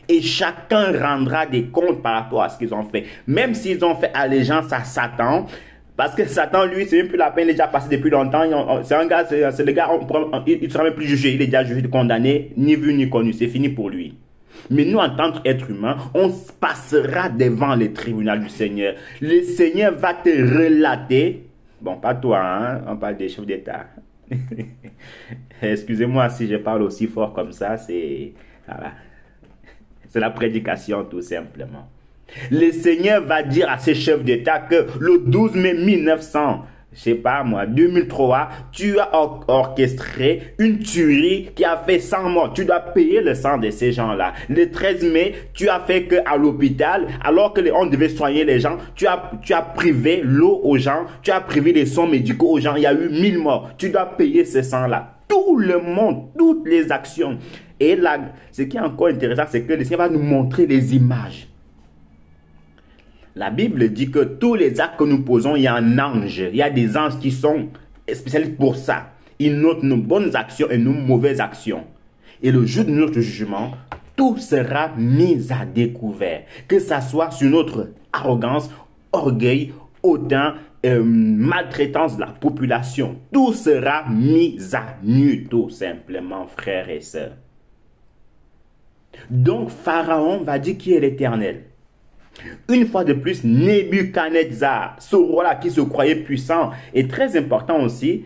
Et chacun rendra des comptes par rapport à ce qu'ils ont fait. Même s'ils ont fait allégeance à Satan. Parce que Satan, lui, c'est même plus la peine, il est déjà passé depuis longtemps. C'est un gars, c'est le gars, il ne sera même plus jugé. Il est déjà jugé, condamné, ni vu ni connu. C'est fini pour lui. Mais nous, en tant qu'êtres humains, on passera devant le tribunal du Seigneur. Le Seigneur va te relater. Bon, pas toi, hein? On parle des chefs d'État. Excusez-moi si je parle aussi fort comme ça. C'est voilà. C'est la prédication, tout simplement. Le Seigneur va dire à ces chefs d'État que le 12 mai 1900, je sais pas moi, 2003, tu as orchestré une tuerie qui a fait 100 morts. Tu dois payer le sang de ces gens-là. Le 13 mai, tu as fait qu'à l'hôpital, alors que on devait soigner les gens, tu as privé l'eau aux gens, tu as privé les soins médicaux aux gens. Il y a eu 1000 morts. Tu dois payer ce sang-là. Tout le monde, toutes les actions. Et là, ce qui est encore intéressant, c'est que le Seigneur va nous montrer les images. La Bible dit que tous les actes que nous posons, il y a un ange. Il y a des anges qui sont spécialistes pour ça. Ils notent nos bonnes actions et nos mauvaises actions. Et le jour de notre jugement, tout sera mis à découvert. Que ça soit sur notre arrogance, orgueil, hautain, maltraitance de la population. Tout sera mis à nu, tout simplement, frères et sœurs. Donc, Pharaon va dire qui est l'Éternel. Une fois de plus, Nebuchadnezzar, ce roi-là qui se croyait puissant, est très important aussi.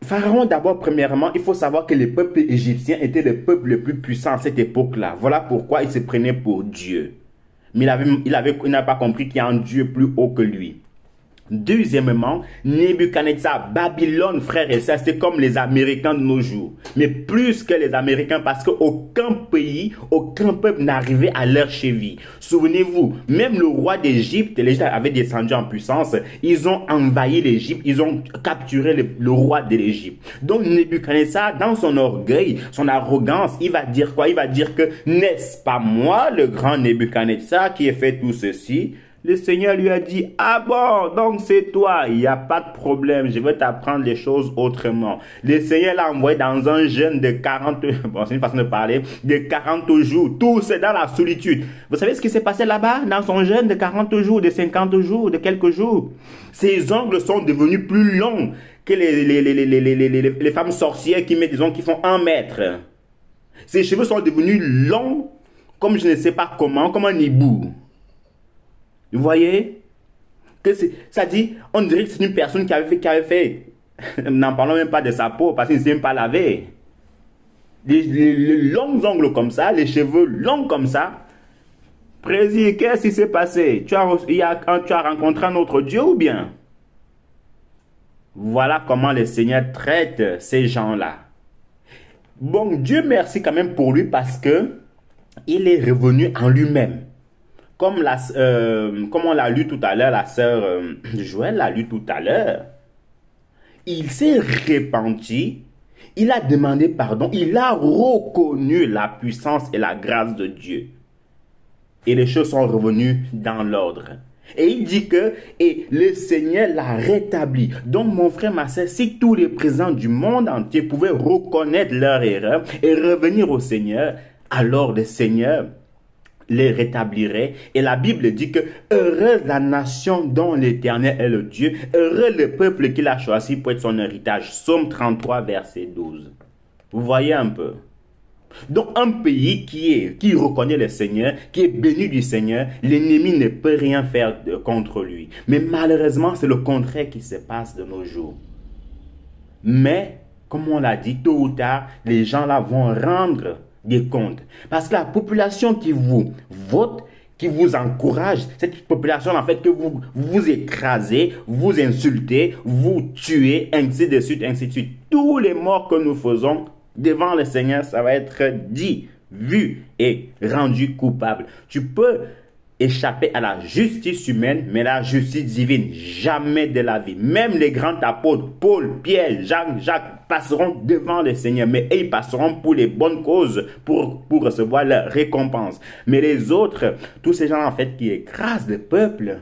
Pharaon, d'abord, premièrement, il faut savoir que le peuple égyptien était le peuple le plus puissant à cette époque-là. Voilà pourquoi il se prenait pour Dieu. Mais il n'a pas compris qu'il y a un Dieu plus haut que lui. Deuxièmement, Nebuchadnezzar, Babylone, frères et sœurs, c'est comme les Américains de nos jours. Mais plus que les Américains, parce qu'aucun pays, aucun peuple n'arrivait à leur cheville. Souvenez-vous, même le roi d'Égypte, l'Égypte avait descendu en puissance, ils ont envahi l'Égypte, ils ont capturé le roi de l'Égypte. Donc Nebuchadnezzar, dans son orgueil, son arrogance, il va dire quoi? Il va dire que, n'est-ce pas moi, le grand Nebuchadnezzar, qui ai fait tout ceci? Le Seigneur lui a dit, ah bon, donc c'est toi, il n'y a pas de problème, je vais t'apprendre les choses autrement. Le Seigneur l'a envoyé dans un jeûne de 40, bon c'est une façon de parler, de 40 jours, tout c'est dans la solitude. Vous savez ce qui s'est passé là-bas, dans son jeûne de 40 jours, de 50 jours, de quelques jours? Ses ongles sont devenus plus longs que les femmes sorcières qui mettent des ongles qui font 1 mètre. Ses cheveux sont devenus longs, comme je ne sais pas comment, comme un hibou. Vous voyez que ça dit, on dirait que c'est une personne qui avait fait, n'en parlons même pas de sa peau, parce qu'il ne s'est même pas lavé. Les longs ongles comme ça, les cheveux longs comme ça. Président, qu'est-ce qui s'est passé? Tu as rencontré un autre Dieu ou bien? Voilà comment le Seigneur traite ces gens-là. Bon, Dieu merci quand même pour lui parce que il est revenu en lui-même. Comme on l'a lu tout à l'heure, la sœur Joël l'a lu tout à l'heure. Il s'est repenti, il a demandé pardon, il a reconnu la puissance et la grâce de Dieu. Et les choses sont revenues dans l'ordre. Et il dit que le Seigneur l'a rétabli. Donc mon frère, ma sœur, si tous les présents du monde entier pouvaient reconnaître leur erreur et revenir au Seigneur, alors le Seigneur les rétablirait. Et la Bible dit que heureuse la nation dont l'Éternel est le Dieu, heureux le peuple qu'il a choisi pour être son héritage. Psaume 33, verset 12. Vous voyez un peu. Donc un pays qui reconnaît le Seigneur, qui est béni du Seigneur, l'ennemi ne peut rien faire contre lui. Mais malheureusement, c'est le contraire qui se passe de nos jours. Mais, comme on l'a dit, tôt ou tard, les gens là vont rendre des comptes. Parce que la population qui vous vote, qui vous encourage, cette population en fait que vous écrasez, vous insultez, vous tuez, ainsi de suite, ainsi de suite. Tous les morts que nous faisons devant le Seigneur, ça va être dit, vu et rendu coupable. Tu peux échapper à la justice humaine, mais la justice divine, jamais de la vie. Même les grands apôtres, Paul, Pierre, Jacques, passeront devant le Seigneur, mais ils passeront pour les bonnes causes, pour recevoir leur récompense. Mais les autres, tous ces gens en fait qui écrasent le peuple,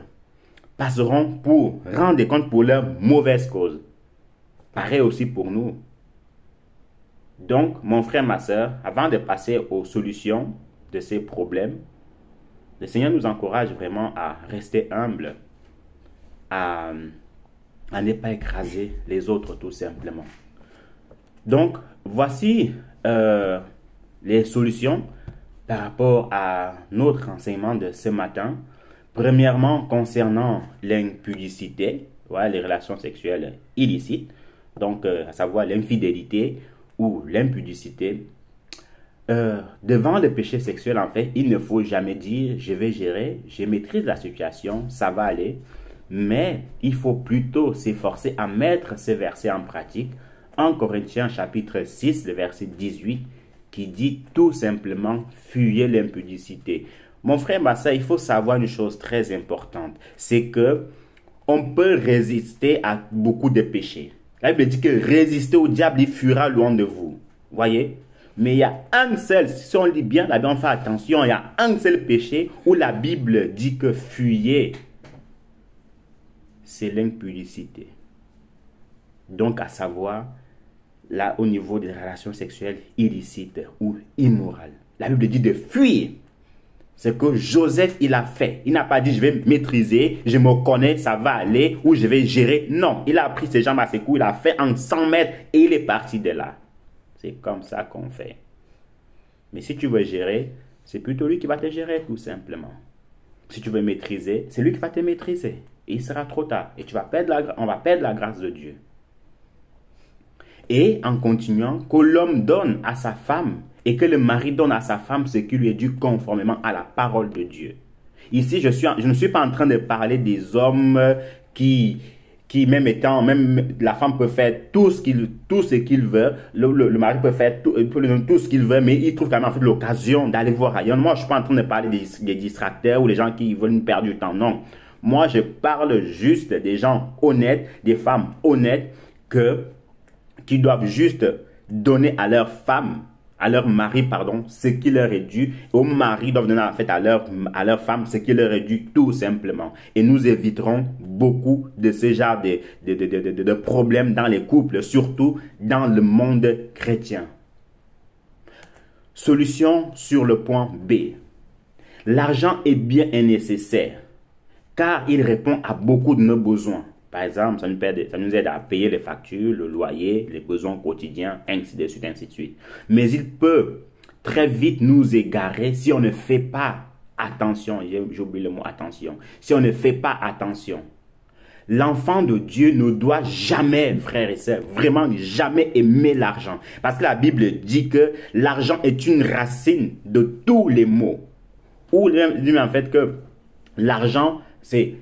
passeront pour rendre des comptes pour leurs mauvaises causes. Pareil aussi pour nous. Donc, mon frère, ma soeur, avant de passer aux solutions de ces problèmes, le Seigneur nous encourage vraiment à rester humble, à ne pas écraser les autres tout simplement. Donc, voici les solutions par rapport à notre enseignement de ce matin. Premièrement, concernant l'impudicité, les relations sexuelles illicites, donc à savoir l'infidélité ou l'impudicité. Devant le péché sexuel, en fait, il ne faut jamais dire « je vais gérer, je maîtrise la situation, ça va aller ». Mais il faut plutôt s'efforcer à mettre ce verset en pratique. En Corinthiens chapitre 6, le verset 18, qui dit tout simplement « fuyez l'impudicité ». Mon frère, ma sœur, il faut savoir une chose très importante. C'est que on peut résister à beaucoup de péchés. La Bible dit que résister au diable, il fuira loin de vous. Voyez? Mais il y a un seul, si on lit bien, la Bible, on fait attention, il y a un seul péché où la Bible dit que fuyez. C'est l'impudicité. Donc, à savoir, là, au niveau des relations sexuelles illicites ou immorales. La Bible dit de fuir. C'est que Joseph, il a fait. Il n'a pas dit, je vais maîtriser, je me connais, ça va aller, ou je vais gérer. Non, il a pris ses jambes à ses coups, il a fait en 100 mètres et il est parti de là. C'est comme ça qu'on fait. Mais si tu veux gérer, c'est plutôt lui qui va te gérer tout simplement. Si tu veux maîtriser, c'est lui qui va te maîtriser. Et il sera trop tard. Et on va perdre la grâce de Dieu. Et en continuant, que l'homme donne à sa femme et que le mari donne à sa femme ce qui lui est dû conformément à la parole de Dieu. Ici, je ne suis pas en train de parler des hommes qui même la femme peut faire tout ce qu'il veut, le mari peut faire tout ce qu'il veut, mais il trouve quand même en fait l'occasion d'aller voir ailleurs. Moi, je suis pas en train de parler des distracteurs ou les gens qui veulent perdre du temps, non. Moi, je parle juste des gens honnêtes, des femmes honnêtes qui doivent juste donner à leur femme, à leur mari, pardon, ce qui leur est dû. Aux maris doivent donner en fait à leur femme ce qui leur est dû, tout simplement. Et nous éviterons beaucoup de ce genre de problèmes dans les couples, surtout dans le monde chrétien. Solution sur le point B. L'argent est bien nécessaire, car il répond à beaucoup de nos besoins. Par exemple, ça nous aide à payer les factures, le loyer, les besoins quotidiens, ainsi de suite, ainsi de suite. Mais il peut très vite nous égarer si on ne fait pas attention. J'ai oublié le mot attention. Si on ne fait pas attention. L'enfant de Dieu ne doit jamais, frères et sœurs, vraiment jamais aimer l'argent. Parce que la Bible dit que l'argent est une racine de tous les maux. Ou dit en fait que l'argent, c'est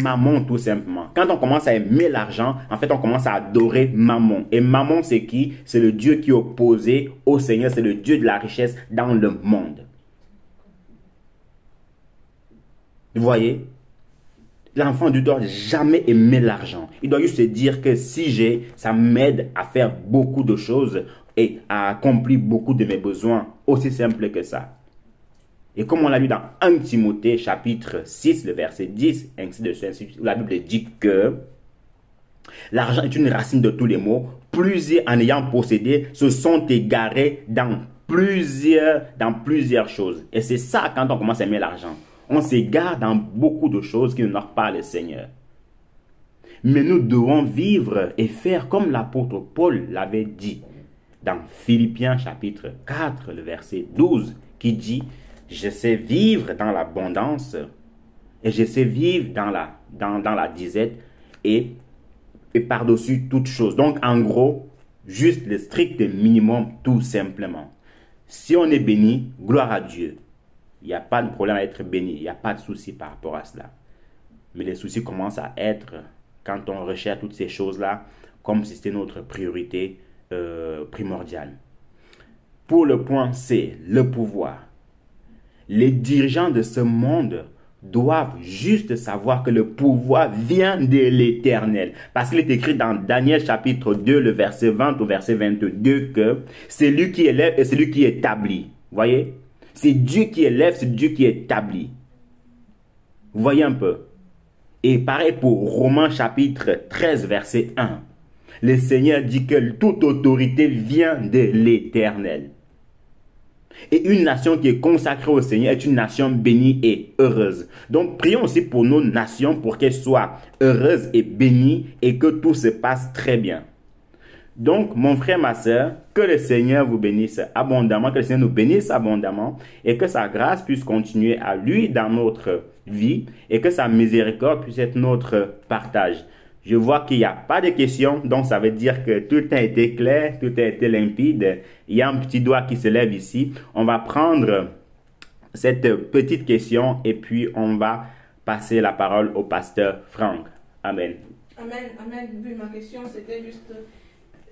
mammon tout simplement. Quand on commence à aimer l'argent, en fait on commence à adorer mammon. Et mammon c'est qui? C'est le Dieu qui est opposé au Seigneur, c'est le Dieu de la richesse dans le monde. Vous voyez? L'enfant ne doit jamais aimer l'argent. Il doit juste se dire que si j'ai, ça m'aide à faire beaucoup de choses et à accomplir beaucoup de mes besoins. Aussi simple que ça. Et comme on l'a lu dans 1 Timothée chapitre 6, le verset 10, ainsi de suite, où la Bible dit que l'argent est une racine de tous les maux. Plusieurs en ayant possédé se sont égarés dans plusieurs choses. Et c'est ça quand on commence à aimer l'argent. On s'égare dans beaucoup de choses qui n'honorent pas le Seigneur. Mais nous devons vivre et faire comme l'apôtre Paul l'avait dit dans Philippiens chapitre 4, le verset 12, qui dit « Je sais vivre dans l'abondance et je sais vivre dans la disette et par-dessus toute chose. » Donc en gros, juste le strict minimum tout simplement. Si on est béni, gloire à Dieu. Il n'y a pas de problème à être béni, il n'y a pas de souci par rapport à cela. Mais les soucis commencent à être quand on recherche toutes ces choses-là comme si c'était notre priorité primordiale. Pour le point C, le pouvoir. Les dirigeants de ce monde doivent juste savoir que le pouvoir vient de l'Éternel. Parce qu'il est écrit dans Daniel chapitre 2, le verset 20 au verset 22 que c'est lui qui élève et c'est lui qui établit. Vous voyez? C'est Dieu qui élève, c'est Dieu qui établit. Vous voyez un peu? Et pareil pour Romains chapitre 13, verset 1. Le Seigneur dit que toute autorité vient de l'Éternel. Et une nation qui est consacrée au Seigneur est une nation bénie et heureuse. Donc prions aussi pour nos nations pour qu'elles soient heureuses et bénies et que tout se passe très bien. Donc, mon frère, ma soeur, que le Seigneur vous bénisse abondamment, que le Seigneur nous bénisse abondamment et que sa grâce puisse continuer à lui dans notre vie et que sa miséricorde puisse être notre partage. Je vois qu'il n'y a pas de questions, donc ça veut dire que tout a été clair, tout a été limpide. Il y a un petit doigt qui se lève ici. On va prendre cette petite question et puis on va passer la parole au pasteur Franck. Amen. Amen, amen. Oui, ma question c'était juste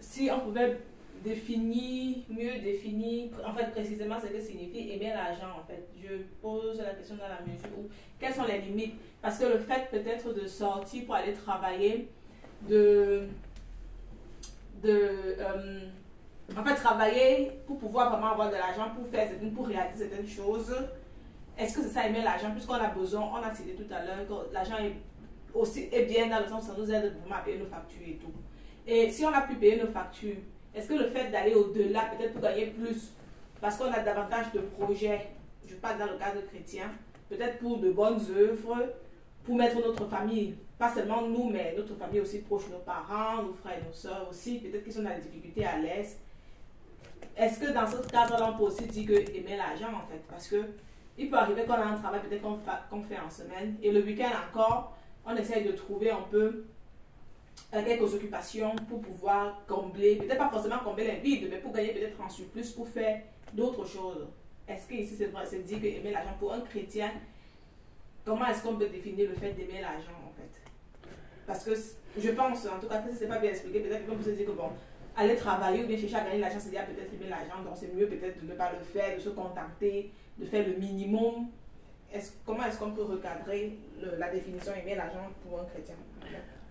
si on pouvait mieux définir, en fait précisément ce que signifie aimer l'argent en fait. Je pose la question dans la mesure où, quelles sont les limites? Parce que le fait peut-être de sortir pour aller travailler, en fait travailler pour pouvoir vraiment avoir de l'argent, pour réaliser certaines choses, est-ce que c'est ça aimer l'argent? Puisqu'on a besoin, on a cité tout à l'heure que l'argent est bien dans le sens où ça nous aide vraiment à payer nos factures et tout. Et si on a pu payer nos factures, est-ce que le fait d'aller au-delà, peut-être pour gagner plus, parce qu'on a davantage de projets, je parle dans le cadre chrétien, peut-être pour de bonnes œuvres, pour mettre notre famille, pas seulement nous, mais notre famille aussi proche, nos parents, nos frères et nos soeurs aussi, peut-être qu'ils sont dans des difficultés à l'aise. Est-ce que dans ce cadre-là, on peut aussi dire que aimer l'argent en fait? Parce que il peut arriver qu'on a un travail peut-être qu'on fait en semaine, et le week-end encore, on essaye de trouver un peu quelques occupations pour pouvoir combler, peut-être pas forcément combler les vides, mais pour gagner peut-être en surplus pour faire d'autres choses. Est-ce que ici c'est dit que aimer l'argent pour un chrétien, comment est-ce qu'on peut définir le fait d'aimer l'argent en fait? Parce que je pense, en tout cas, si ce n'est pas bien expliqué, peut-être que quelqu'un peut se dire que bon, aller travailler ou bien chercher à gagner l'argent, c'est déjà peut-être aimer l'argent, donc c'est mieux peut-être de ne pas le faire, de se contenter, de faire le minimum. Comment est-ce qu'on peut recadrer la définition aimer l'argent pour un chrétien?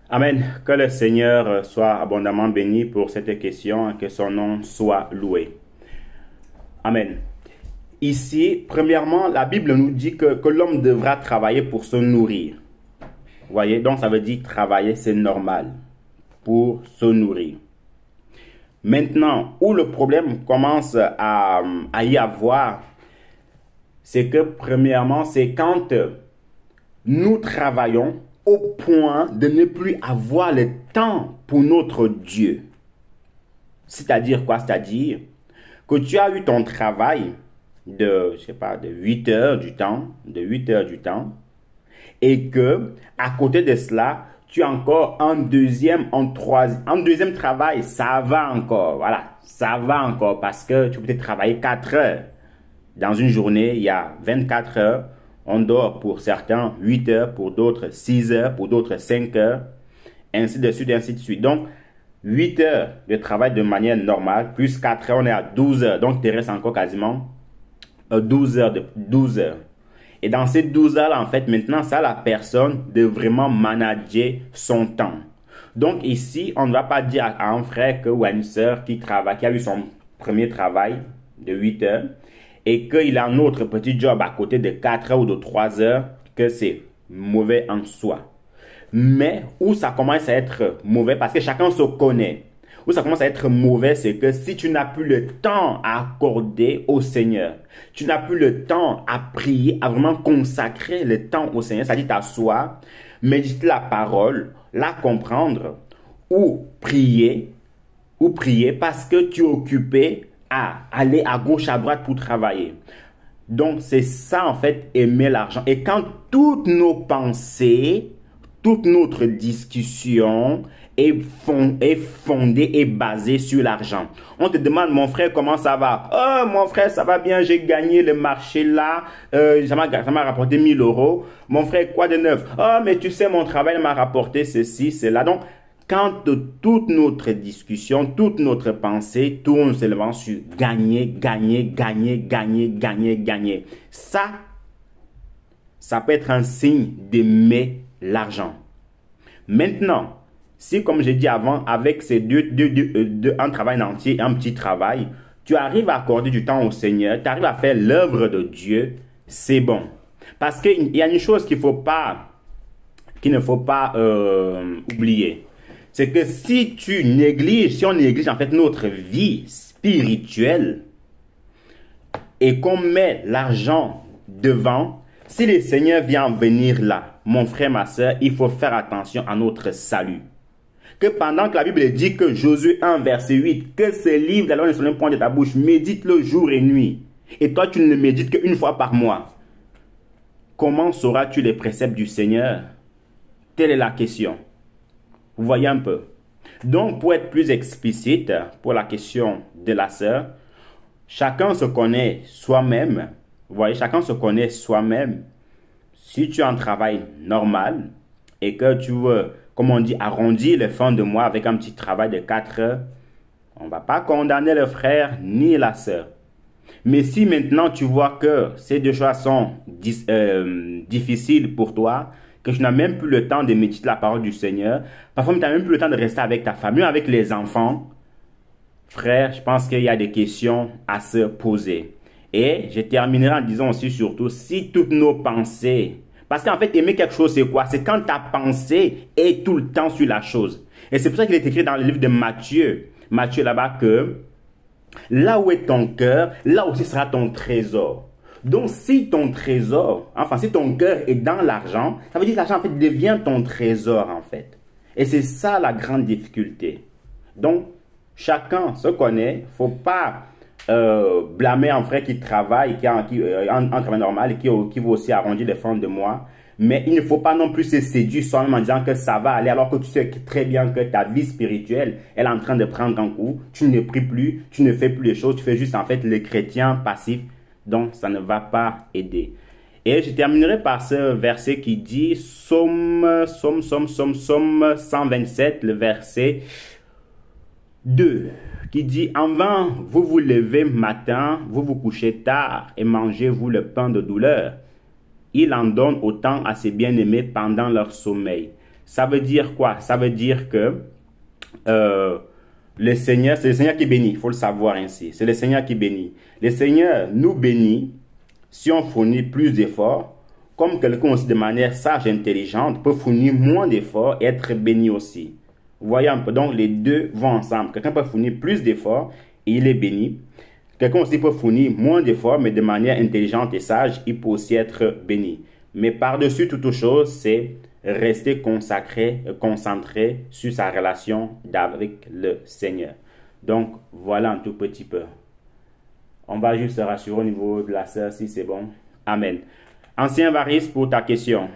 Amen. Que le Seigneur soit abondamment béni pour cette question, que son nom soit loué. Amen. Ici, premièrement, la Bible nous dit que l'homme devra travailler pour se nourrir. Vous voyez, donc ça veut dire travailler, c'est normal, pour se nourrir. Maintenant, où le problème commence à y avoir, c'est que premièrement, c'est quand nous travaillons au point de ne plus avoir le temps pour notre Dieu. C'est-à-dire quoi? C'est-à-dire que tu as eu ton travail de 8 heures du temps, et que à côté de cela, tu as encore un deuxième travail, ça va encore, voilà, ça va encore parce que tu peux peut-être travailler 4 heures. Dans une journée, il y a 24 heures, on dort pour certains 8 heures, pour d'autres 6 heures, pour d'autres 5 heures, ainsi de suite, ainsi de suite. Donc, 8 heures de travail de manière normale, plus 4 heures, on est à 12 heures. Donc, il te reste encore quasiment 12 heures. Et dans ces 12 heures, en fait, maintenant, c'est à la personne de vraiment manager son temps. Donc, ici, on ne va pas dire à un frère ou à une sœur qui a eu son premier travail de 8 heures et qu'il a un autre petit job à côté de 4 heures ou de 3 heures, que c'est mauvais en soi. Mais où ça commence à être mauvais, parce que chacun se connaît, où ça commence à être mauvais, c'est que si tu n'as plus le temps à accorder au Seigneur, tu n'as plus le temps à prier, à vraiment consacrer le temps au Seigneur, c'est-à-dire t'asseoir, méditer la parole, la comprendre, ou prier parce que tu es occupé à aller à gauche, à droite pour travailler. Donc, c'est ça, en fait, aimer l'argent. Et quand toutes nos pensées, toute notre discussion est fondée et basée sur l'argent. On te demande, mon frère, comment ça va? Oh, mon frère, ça va bien, j'ai gagné le marché là, ça m'a rapporté 1000 €. Mon frère, quoi de neuf? Oh, mais tu sais, mon travail m'a rapporté ceci, cela. Donc, quand toute notre discussion, toute notre pensée tourne seulement sur gagner, ça peut être un signe d'aimer l'argent. Maintenant, si comme j'ai dit avant, avec ces un travail entier et un petit travail, tu arrives à accorder du temps au Seigneur, tu arrives à faire l'œuvre de Dieu, c'est bon. Parce qu'il y a une chose qu'il ne faut pas oublier. C'est que si on néglige en fait notre vie spirituelle et qu'on met l'argent devant, si le Seigneur vient venir là, mon frère, ma soeur, il faut faire attention à notre salut. Que pendant que la Bible dit que Josué 1, verset 8, que ce livre de la loi ne soit un point de ta bouche, médite-le jour et nuit. Et toi, tu ne le médites qu'une fois par mois. Comment sauras-tu les préceptes du Seigneur? Telle est la question. Vous voyez un peu. Donc, pour être plus explicite, pour la question de la sœur, chacun se connaît soi-même. Vous voyez, chacun se connaît soi-même. Si tu as un travail normal et que tu veux, comme on dit, arrondir les fins de mois avec un petit travail de 4 heures, on ne va pas condamner le frère ni la sœur. Mais si maintenant tu vois que ces deux choses sont difficiles pour toi, que tu n'as même plus le temps de méditer la parole du Seigneur, parfois tu n'as même plus le temps de rester avec ta famille, avec les enfants, frère, je pense qu'il y a des questions à se poser. Et je terminerai en disant aussi surtout, si toutes nos pensées, parce qu'en fait aimer quelque chose c'est quoi? C'est quand ta pensée est tout le temps sur la chose. Et c'est pour ça qu'il est écrit dans le livre de Matthieu là-bas que là où est ton cœur, là aussi sera ton trésor. Donc, si ton trésor, enfin, si ton cœur est dans l'argent, ça veut dire que l'argent, en fait, devient ton trésor, en fait. Et c'est ça la grande difficulté. Donc, chacun se connaît. Faut pas blâmer un frère qui travaille, qui a un travail normal et qui veut aussi arrondir les fins de mois. Mais il ne faut pas non plus se séduire soi-même en disant que ça va aller, alors que tu sais très bien que ta vie spirituelle, elle est en train de prendre un coup. Tu ne pries plus, tu ne fais plus les choses, tu fais juste, en fait, le chrétien passif. Donc, ça ne va pas aider. Et je terminerai par ce verset qui dit, Psaume 127, le verset 2, qui dit, en vain, vous vous levez matin, vous vous couchez tard et mangez-vous le pain de douleur. Il en donne autant à ses bien-aimés pendant leur sommeil. Ça veut dire quoi? Ça veut dire que le Seigneur, c'est le Seigneur qui bénit, il faut le savoir ainsi. C'est le Seigneur qui bénit. Le Seigneur nous bénit si on fournit plus d'efforts, comme quelqu'un aussi de manière sage et intelligente peut fournir moins d'efforts et être béni aussi. Vous voyez un peu, donc les deux vont ensemble. Quelqu'un peut fournir plus d'efforts et il est béni. Quelqu'un aussi peut fournir moins d'efforts, mais de manière intelligente et sage, il peut aussi être béni. Mais par-dessus toute chose, c'est rester consacré, concentré sur sa relation avec le Seigneur. Donc, voilà un tout petit peu. On va juste se rassurer au niveau de la sœur si c'est bon. Amen. Ancien Varis, pour ta question.